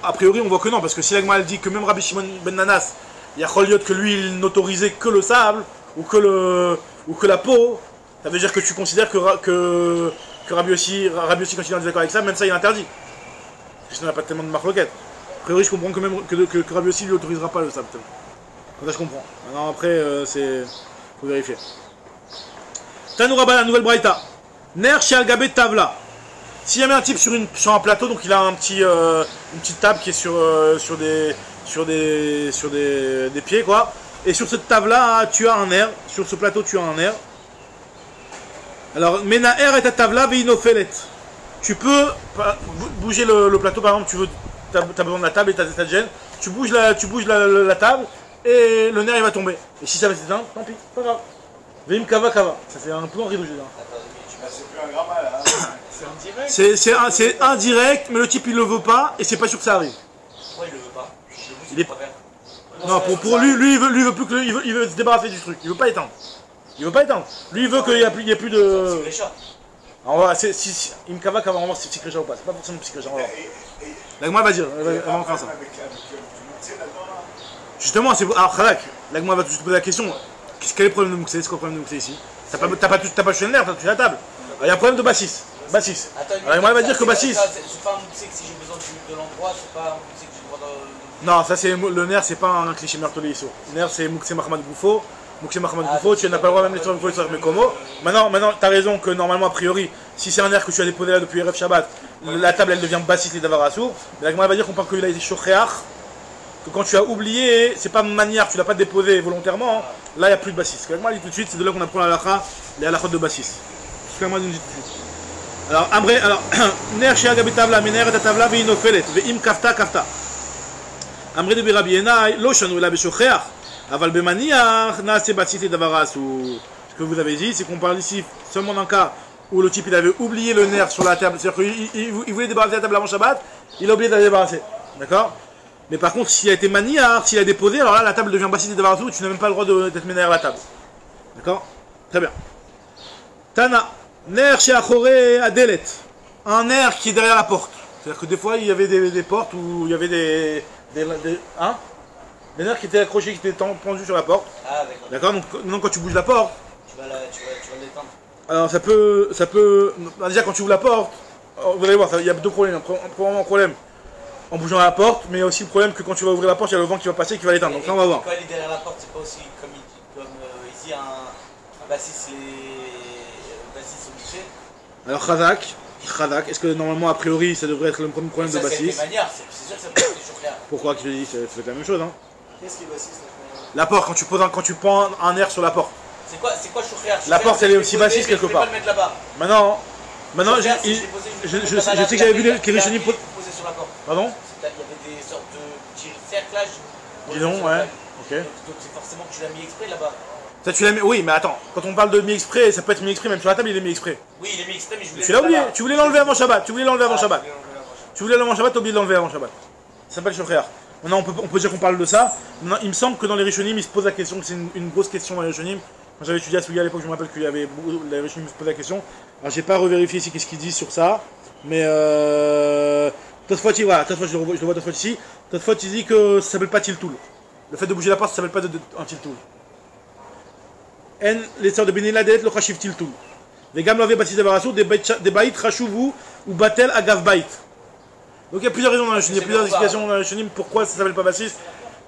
[SPEAKER 1] a priori on voit que non, parce que si l'Agma dit que même Rabbi Shimon ben Nanas, il y a Choliot que lui il n'autorisait que le sable ou que la peau, ça veut dire que tu considères que Rabbi aussi quand il est en désaccord avec ça, même ça il est interdit. Parce que ça n'a pas tellement de marloquette. A priori je comprends que même que Rabbi aussi lui autorisera pas le sable. Comme ça je comprends. Maintenant après faut vérifier. Tanou Rabba, la nouvelle braïta. Ner chez Al-Gabé Tavla. S'il y avait un type sur un plateau, donc il a une petite table qui est sur des pieds quoi. Et sur cette table là, tu as un air. Sur ce plateau, tu as un air. Alors, Menaher est ta table là, Veinofelet. Tu peux bouger le plateau, par exemple, tu as besoin de la table et tu as cette gêne. Tu bouges la table et le nerf il va tomber. Et si ça va s'éteindre, tant pis, pas grave. Vim kava kava, ça fait un peu en rideau, je veux dire.
[SPEAKER 4] C'est plus un grand mal, hein.
[SPEAKER 1] C'est indirect, mais le type il le veut pas et c'est pas sûr que ça arrive.
[SPEAKER 2] Pourquoi il le veut pas?
[SPEAKER 1] Il est... Non, pour lui, il veut plus que il veut se débarrasser du truc. Il veut pas éteindre. Il veut pas éteindre. Lui il veut qu'il y ait plus de. Alors, on va voir, si Imkava Kava, on va voir si c'est psychrécha ou pas. C'est pas forcément psychrécha, on va voir. L'agma va dire, elle va faire ça. Justement, c'est. Alors, Khalak, l'agma va tout de suite poser la question. Quel est le problème de Mouxé? C'est quoi le problème de Mouxé ici? T'as pas touché le nerf, t'as touché la table. Il y a un problème de Bassis. Bassis. Alors, l'agma va dire que Bassis.
[SPEAKER 2] C'est pas un Mouxé que si j'ai besoin de l'endroit, c'est pas un Mouxé que j'ai besoin de.
[SPEAKER 1] Non, ça c'est le nerf, c'est pas un cliché meurtrier ici. Le nerf, c'est Mouxé Mahmoud Goufo. Mouxé Mahmoud Goufo, tu n'as pas le droit même les trucs Goufo sur Mekomo. Maintenant, t'as raison que normalement, a priori, si c'est un nerf que tu as déposé là depuis RF Shabbat, la table elle devient Bassis les Davarasour. Mais l'agma va dire qu'on parle qu'il a été Shokhéach. Que quand tu as oublié, c'est pas manière, tu l'as pas déposé volontairement, hein. Là il n'y a plus de Bassis. L'agma dit tout de suite, c'est de là qu'on apprend la halakha, les halakhot de Bassis. C'est ce que l'agma dit tout de suite. Alors, Amré, alors, Ner chez Agabi Tavla, Mener et Tavla, Veinofelet, Veim Kafta Kafta. Amré de Birabi Enai, Loshanu la Beshokhéach. Aval Bemaniach, Naase Bassis et Davarasour. Ce que vous avez dit, c'est qu'on parle ici seulement d'un cas où le type il avait oublié le nerf sur la table, c'est-à-dire qu'il voulait débarrasser la table avant Shabbat, il a oublié de la débarrasser. D'accord? Mais par contre, s'il a été maniard, s'il a déposé, alors là, la table devient Bassis et Davarasour, tu n'as même pas le droit d'être ménère à la table. D'accord? Très bien. Tana, nerf chez Achoré Adelet. Un nerf qui est derrière la porte. C'est-à-dire que des fois, il y avait des portes où il y avait des nerfs qui étaient accrochés, qui étaient pendus sur la porte. Ah, d'accord. Donc, maintenant, quand tu bouges la porte,
[SPEAKER 2] tu vas l'éteindre.
[SPEAKER 1] alors ça peut. Déjà, quand tu ouvres la porte, vous allez voir, il y a deux problèmes. Un problème en bougeant la porte, mais aussi le problème que quand tu vas ouvrir la porte, il y a le vent qui va passer et qui va l'éteindre. Donc là, on va voir.
[SPEAKER 2] Quand il est derrière la porte, c'est pas aussi comme ici un Bassis au guichet.
[SPEAKER 1] Alors, Khazak, est-ce que normalement, a priori, ça devrait être le premier problème de Bassis?
[SPEAKER 2] C'est sûr que ça peut être Shokhéach.
[SPEAKER 1] Pourquoi qu'il te dit? C'est la même chose, hein.
[SPEAKER 5] Qu'est-ce qui est Bassis?
[SPEAKER 1] La porte, quand tu prends un air sur la porte.
[SPEAKER 2] C'est quoi Shokhéach?
[SPEAKER 1] La porte, elle est aussi Bassis quelque part.
[SPEAKER 2] Je vais pas le mettre là-bas.
[SPEAKER 1] Maintenant, je sais que j'avais vu les Rishonim.
[SPEAKER 2] Sur la porte.
[SPEAKER 1] Pardon?
[SPEAKER 2] Il y avait des sortes de petits cerclages.
[SPEAKER 1] Dis donc, ouais. Ok.
[SPEAKER 2] Donc c'est forcément que tu l'as mis exprès là-bas.
[SPEAKER 1] Ça, tu l'as mis. Oui, mais attends. Quand on parle de mis exprès, ça peut être mis exprès, même sur la table, il est mis exprès.
[SPEAKER 2] Oui, il est mis exprès, mais je voulais.
[SPEAKER 1] Tu l'as oublié. Tu voulais l'enlever avant Shabbat. Tu voulais l'enlever avant Shabbat. T'as oublié de l'enlever avant Shabbat. Ça s'appelle Shokhéach. Maintenant, on peut dire qu'on parle de ça. Maintenant, il me semble que dans les Rishonim, ils se posent la question, que c'est une grosse question dans les Rishonim. Quand j'avais étudié à Souga à l'époque, je me rappelle qu'il y avait beaucoup. Les Rishonim se posaient la question. Alors, j'ai pas revérifié ici qu'est-ce qu'ils disent sur ça. Mais Tosfot, voilà, je le vois Tosfot ici. Tosfot, il dit que ça s'appelle pas Tiltoul. Le fait de bouger la porte, ça s'appelle pas un Tiltoul. En, les sœurs de Benila Delet, le Khashiv Tiltoul. Les gammes l'avaient bâti des baït Khashuvu ou Batel Agav Baït. Donc il y a plusieurs raisons dans la Rishonim, il y a plusieurs explications dans la Rishonim pourquoi ça s'appelle pas Bassis.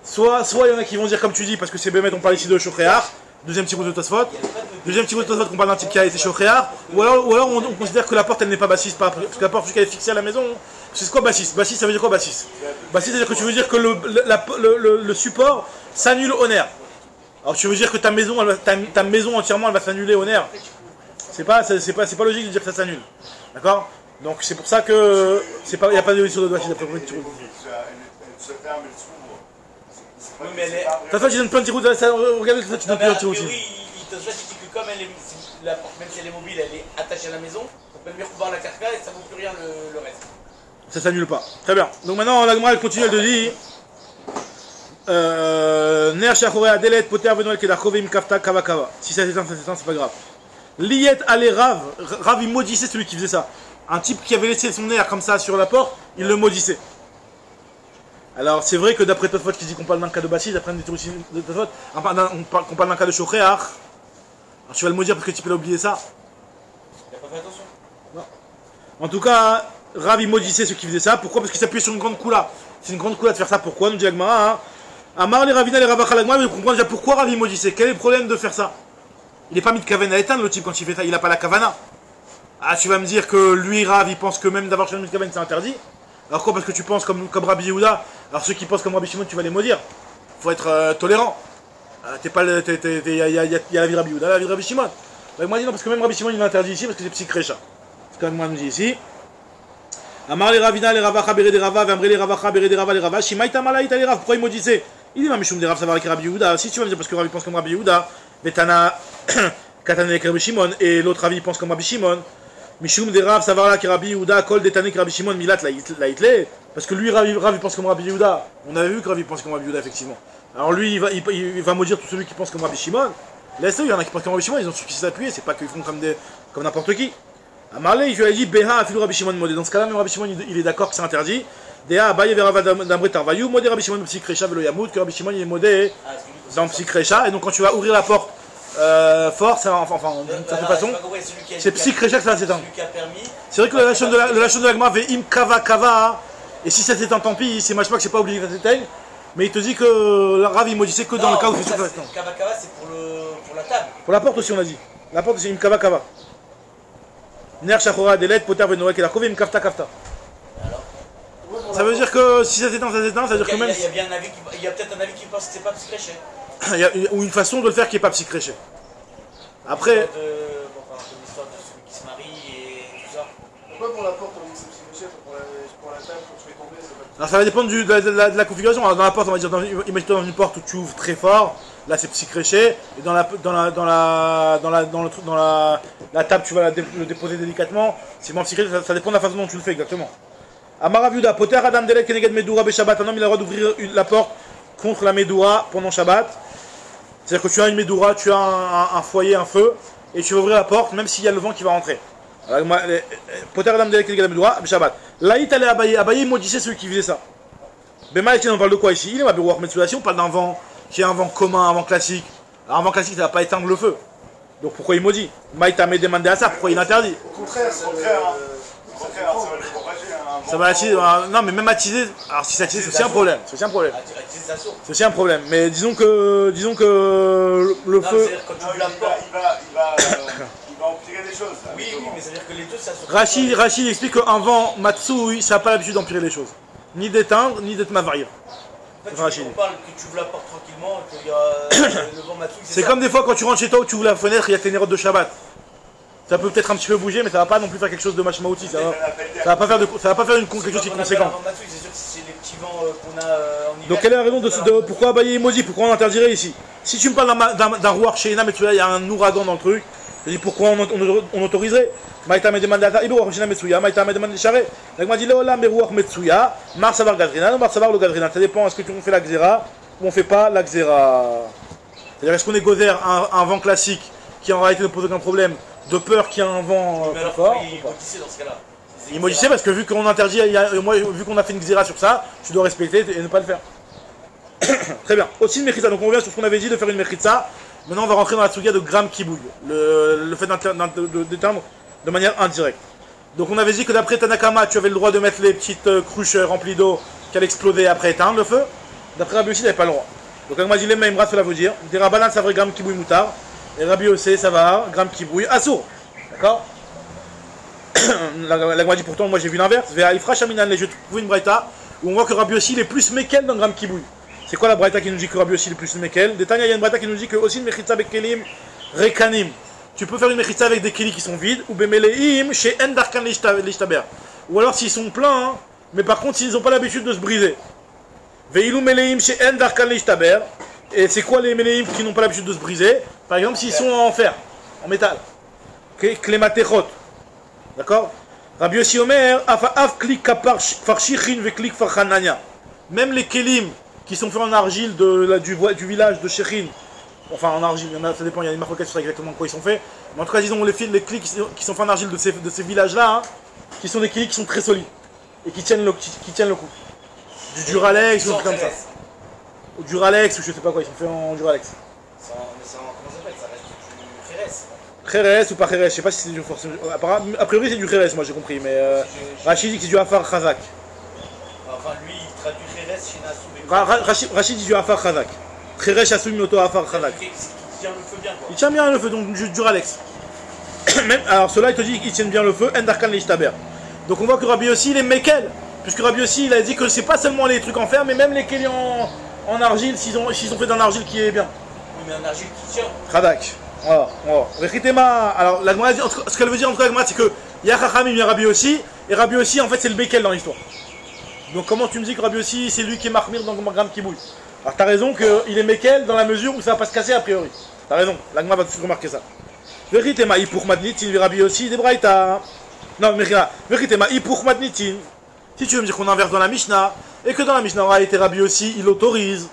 [SPEAKER 1] Soit il y en a qui vont dire comme tu dis, parce que c'est Bémet, on parle ici de Shokhéach. Deuxième petit bout de Tosfot. Deuxième petit bout de Tosfot qu'on parle d'un type qui a été Shokhéach. Ou alors on considère que la porte elle n'est pas Bassis, parce que la porte jusqu'à est fixée à la maison. C'est quoi Bassis? Bassis ça veut dire quoi Bassis? Bassis ça veut dire que tu veux dire que le support s'annule au nerf. Alors tu veux dire que ta maison entièrement elle va s'annuler au nerf. C'est pas logique de dire que ça s'annule. D'accord? Donc c'est pour ça que il n'y a pas de solution de Bassis d'après moi.
[SPEAKER 2] Oui, mais elle est.
[SPEAKER 1] Ta fois tu donnes plein de petits routes, regardez ça, tu donnes plein de petits routes.
[SPEAKER 2] Oui, il te dit que comme la porte, même si elle est mobile, elle est attachée à la maison, on peut mieux pouvoir la carcasse et ça ne vaut plus rien le reste.
[SPEAKER 1] Ça s'annule pas. Très bien. Donc maintenant, la Gemara elle continue, elle te dit Ner Shachoré Adelet Poter Venoel Kedachoveim Kafta Kava Kava. Si ça s'éteint, c'est pas grave. Liet Ale Rav il maudissait celui qui faisait ça. Un type qui avait laissé son nerf comme ça sur la porte, il le maudissait. Alors c'est vrai que d'après Tosfot qui dit qu'on parle d'un cas de Bassis, d'après un des théories de Tosfot, qu'on parle d'un cas de Shokhéach. Alors tu vas le maudire parce que le type il a oublié ça.
[SPEAKER 2] Il a pas fait attention.
[SPEAKER 1] Non. En tout cas, Rav il maudissait ceux qui faisaient ça. Pourquoi? Parce qu'il s'appuyait sur une grande koula. C'est une grande koula de faire ça. Pourquoi? Nous dit Agmara. Hein. Amar les Ravina les Ravachal Agmara, mais comprendre déjà pourquoi Rav il maudissait. Quel est le problème de faire ça? Il n'est pas mis de kavana à éteindre le type quand il fait ça. Il n'a pas la kavana. Ah, tu vas me dire que lui, Rav, il pense que même d'avoir chez le kavana c'est interdit. Alors quoi? Parce que tu penses comme Rabbi Yehuda. Alors ceux qui pensent comme Rabbi Shimon, tu vas les maudire. Faut être tolérant. Il y a la vie de Rabbi Yehuda, la vie de Rabbi Shimon. Bah, moi, je dis non, parce que même Rabbi Shimon, il est interdit ici, parce que c'est psychrécha. C'est comme moi, nous dit ici. Amar les Ravina, les Ravacha, Béré des Rava, Vamré les Ravacha, Béré des Rava, les Rava, Shimaïta Malaïta les Rav. Pourquoi il maudissait? Il dit, Mishum de Rav Savar avec Rabbi Yehuda. Si tu vas me dire parce que Rabbi pense comme Rabbi Yehuda, Betana, Katane avec Rabbi Shimon, et l'autre Rabbi pense comme Rabbi Shimon. Mishum de Rav Savar avec Rabbi Yehuda, Kol Detane avec Rabbi Shimon, Milat la Hitlé. Parce que lui, Rav pense comme Rabbi Yehuda. On avait vu que Rabbi pense comme Rabbi Yehuda, effectivement. Alors lui, il va maudire tout celui qui pense comme Rabbi Shimon. Laisse-le, il y en a qui pensent comme Rabbi Shimon, ils ont su qui s'appuyer, c'est pas qu'ils font comme n'importe qui. Amarle, il lui a dit, Beha, Afilou Rabbi Shimon modé. Dans ce cas-là, même Rabbi Shimon, il est d'accord que c'est interdit. Dea, Abaye, Verava, Dambre, Tarvayou, modé Rabbi Shimon, Psy Krecha, Velo Yamoud, que Rabbi Shimon, il est modé dans Psy Krecha. Et donc, quand tu vas ouvrir la porte fort, d'une certaine façon, c'est Psy Krecha que ça va s'éteindre. C'est vrai que la chaîne de la Gemara fait Im Kava Kava, et si ça s'éteint, tant pis, c'est Machma que c'est pas obligé que ça s'éteigne. Mais il te dit que le Rav, il maudissait que dans le cas où c'est sûr que ça s'éteint.
[SPEAKER 2] Kava Kava, c'est pour la table.
[SPEAKER 1] Pour la porte aussi, on a dit. La porte, c'est Im Kava Kava. Ner Shachora Delet, Poter Benoek et la Kove, Im Kafta Kafta. Ça veut dire que si ça s'éteint, ça s'éteint, ça veut dire que même.
[SPEAKER 2] Il y a peut-être un avis qui pense que c'est pas psychréché.
[SPEAKER 1] Ou une façon de le faire qui n'est pas psychréché. Après.
[SPEAKER 2] L'histoire de celui qui se marie et tout ça.
[SPEAKER 5] Pourquoi pour la porte on dit que c'est psychréché, pour la table quand tu fais tomber, c'est pas.
[SPEAKER 1] Alors ça va dépendre de la configuration. Alors dans la porte, on va dire, imagine-toi dans une porte où tu ouvres très fort, là c'est psychréché, et dans la table tu vas le déposer délicatement, c'est moins psychréché, ça dépend de la façon dont tu le fais exactement. Amaraviuda, Poter Adam Delet Keneged Medoura Beshabbat, un homme il a le droit d'ouvrir la porte contre la Medoura pendant Shabbat. C'est-à-dire que tu as une Medoura, tu as un foyer, un feu, et tu vas ouvrir la porte même s'il y a le vent qui va rentrer. Poter Adam Delet Keneged Medoura Beshabbat. Laït allait Abaye, Abaye maudissait celui qui faisait ça. Bema, on parle de quoi ici? Il est ma bureau Metsuda, on parle d'un vent qui est un vent commun, un vent classique. Alors un vent classique ça va pas éteindre le feu. Donc pourquoi il maudit? Maïta m'a demandé à ça, pourquoi il interdit?
[SPEAKER 5] Au contraire,
[SPEAKER 4] ça va le propager.
[SPEAKER 1] Ça va attiser, non mais même attiser, alors si ça attise, c'est aussi un problème. C'est aussi un problème. C'est aussi un problème. Mais disons que le feu.
[SPEAKER 4] Il va empirer les choses.
[SPEAKER 2] Oui, mais ça veut dire que les deux ça se.
[SPEAKER 1] Rachid explique qu'un vent matsui, ça n'a pas l'habitude d'empirer les choses. Ni d'éteindre, ni d'être mavarir.
[SPEAKER 2] En fait, on parle que tu ouvres la porte tranquillement, qu'il y a le vent matsui.
[SPEAKER 1] C'est comme des fois quand tu rentres chez toi où tu ouvres la fenêtre, il y a tes nérotes de Shabbat. Ça peut peut-être un petit peu bouger, mais ça va pas non plus faire quelque chose de machmaouti. Ça va pas faire quelque chose qui est conséquent. Donc quelle est la raison de pourquoi Abaye Modi, pourquoi on interdirait ici? Si tu me parles d'un roi chez mais tu vois, il y a un ouragan dans le truc, je dis pourquoi on autoriserait? Maïta me demande à Ibo Rachina Metsuya, Maïta me demande de charrer. Donc m'a dit Léola Merouach Metsuya, Mar Savar Gadrina, Mar Savar le Gadrina. Ça dépend, est-ce que on fait la Xéra ou on fait pas la Xéra? C'est-à-dire est-ce qu'on est gozer un vent classique qui en réalité ne pose aucun problème? De peur qu'il y a un vent plus fort. Il maudissait parce que vu qu'on interdit, vu qu'on a fait une xéra sur ça, tu dois respecter et ne pas le faire. Très bien. Aussi une mechitza. Donc on revient sur ce qu'on avait dit de faire une mechitza. Maintenant on va rentrer dans la tsugia de gram kibouille. Le fait d'éteindre de manière indirecte. Donc on avait dit que d'après Tanakama, tu avais le droit de mettre les petites cruches remplies d'eau qui allaient exploser après éteindre le feu. D'après Rabbi aussi, il n'avait pas le droit. Donc on m'a dit les mêmes, cela veut dire. Des rabanan, ça vrai gram kibouille moutard. Et Rabbi Yossé, ça va, gramme qui bouille, assour. D'accord. La dit pourtant, moi j'ai vu l'inverse. Ve'aifra shaminan, je trouve une braïta où on voit que Rabbi Yossé il est plus mekel dans gramme qui bouille. C'est quoi la braïta qui nous dit que Rabbi Yossé il est plus mekel? Détail, il y a une braïta qui nous dit que aussi une mechitza bekelim rekanim. Tu peux faire une mechitza avec des kelis qui sont vides, ou bemeleim chez endarkan lishtaber. Ou alors s'ils sont pleins, hein, mais par contre s'ils n'ont pas l'habitude de se briser. Ve'ilu meleim chez endarkan lishtaber. Et c'est quoi les ménéim qui n'ont pas l'habitude de se briser? Par exemple, s'ils sont en fer, en métal. Klematechot. D'accord? Rabbi Yossi Omer, af klik kapar farshichin ve klik farchanania. Même les kelim qui sont faits en argile du village de Shechin, enfin en argile, ça dépend, il y a une marque sur exactement quoi ils sont faits. Mais en tout cas, disons les clics qui sont faits en argile de ces villages-là, hein, qui sont des clics qui sont très solides et qui tiennent le coup. Du Duralex ou un truc comme ça. Ou Duralex, ou je sais pas quoi, ils sont faits en Duralex.
[SPEAKER 2] Comment ça s'appelle? Ça reste du
[SPEAKER 1] Kheres. Kheres ou pas Kheres, je sais pas si c'est du force. A priori c'est du Kheres, moi j'ai compris, mais Rachid dit que c'est du Afar Khazak.
[SPEAKER 2] Enfin lui il traduit Kheres chez Nassou.
[SPEAKER 1] Rachid dit du Afar Khazak. Kheres Assoum Yoto Afar Khazak.
[SPEAKER 2] Il tient le feu bien quoi.
[SPEAKER 1] Il tient bien le feu, donc du Duralex. Alors ceux-là il te dit qu'ils tiennent bien le feu, Endarkan Lishtaber. Donc on voit que Rabbi aussi il est Mekel, puisque Rabbi aussi il a dit que c'est pas seulement les trucs en fer, mais même les Kéli en argile, s'ils ont fait d'un argile qui est bien.
[SPEAKER 2] Oui, mais un argile qui tient.
[SPEAKER 1] Khadak. Voilà. Alors, ce qu'elle veut dire en tout cas, c'est que il y a Chachamim, il y a Rabbi aussi, et Rabbi aussi, en fait, c'est le Bekel dans l'histoire. Donc, comment tu me dis que Rabbi aussi, c'est lui qui est Mahmir dans le gramme qui bouille? Alors t'as raison qu'il est Mekel dans la mesure où ça va pas se casser a priori. T'as raison, l'Agma va tout de suite remarquer ça. Veritema pour Matnitin, Verabi aussi, des Braïta. Non, mais rien. Veritema pour Matnitin. Si tu veux me dire qu'on inverse dans la Mishnah, et que dans la Mishnah, aura été Rabbi aussi, il autorise.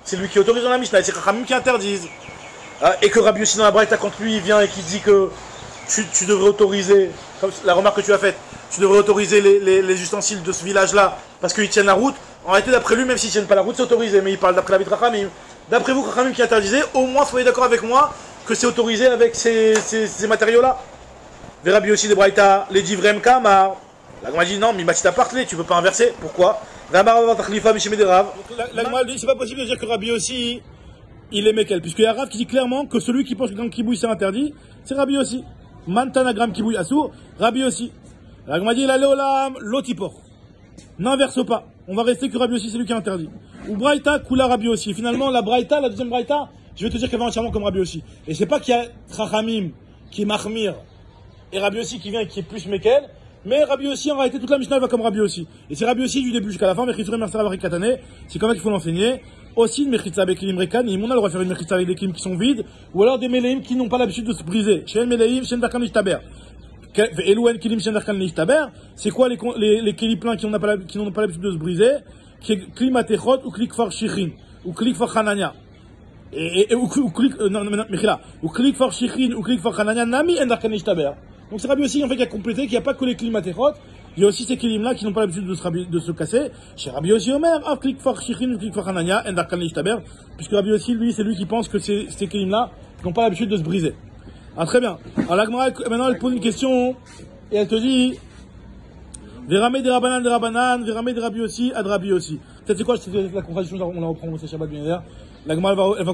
[SPEAKER 1] C'est lui qui autorise dans la Mishnah, et c'est Chachamim qui interdisent. Et que Rabbi aussi dans la Braïta, quand lui il vient et qui dit que tu devrais autoriser, comme la remarque que tu as faite, tu devrais autoriser les ustensiles de ce village-là, parce qu'ils tiennent la route. En réalité, d'après lui, même s'ils tiennent pas la route, c'est autorisé, mais il parle d'après la vie de Chachamim. D'après vous, Chachamim qui interdisait, au moins soyez d'accord avec moi que c'est autorisé avec ces matériaux-là. Des Rabbi aussi des Braïta, les divrem kamar. L'Agma dit non, mais Matita partlé, tu peux pas inverser. Pourquoi? L'Agma dit c'est pas possible de dire que Rabbi aussi il est Mekel, puisqu'il y a Rav qui dit clairement que celui qui pense que Gram Kibouy c'est interdit, c'est Rabbi aussi. Mantana Gram Kibouy Assour, Rabbi aussi. L'Agma dit la Léolam, l'Otipor. N'inverse pas. On va rester que Rabbi aussi c'est lui qui est interdit. Ou Braïta, Kula Rabbi aussi. Finalement, la Braïta, la deuxième Braïta, je vais te dire qu'elle va entièrement comme Rabbi aussi. Et c'est pas qu'il y a Chachamim qui est Mahmir et Rabbi aussi qui vient et qui est plus Mekel. Mais Rabbi aussi, en réalité, toute la Mishnah va comme Rabbi aussi. Et c'est Rabbi aussi du début jusqu'à la fin. Mechitsuré Mersa Katane. C'est comme ça qu'il faut l'enseigner. Aussi, Mechitsa avec Kelim Rekan. Et on a le droit de faire une Mechitsa avec des Kelim qui sont vides. Ou alors des Meleim qui n'ont pas l'habitude de se briser. Shen Meleim, Shen Darkan Ishtaber. Elouen Kelim, Shen Darkan Ishtaber. C'est quoi les Kelim pleins qui n'ont pas l'habitude de se briser? Qui est Klimatechot ou Klikfar Shichin. Ou Klikfar Hanania. Ou Klikfar Shichin ou Klikfar Hanania. Nami En Darkan Ishtaber. Donc c'est Rabbi aussi en fait qui a complété qu'il n'y a pas que les klimatechot, il y a aussi ces kelim là qui n'ont pas l'habitude de se casser. Chez Rabbi aussi Omer, klik far shichin, klik far hanania, endar kan lishtaber, puisque Rabbi aussi lui c'est lui qui pense que ces kelim là n'ont pas l'habitude de se briser. Ah très bien. Alors l'Agmara maintenant elle pose une question et elle te dit Verame de Rabanan, Verame de Rabbi aussi, ad Rabbi aussi. Peut-être c'est quoi la contradiction, on la reprend au Shabbat bien. L'Agmara elle va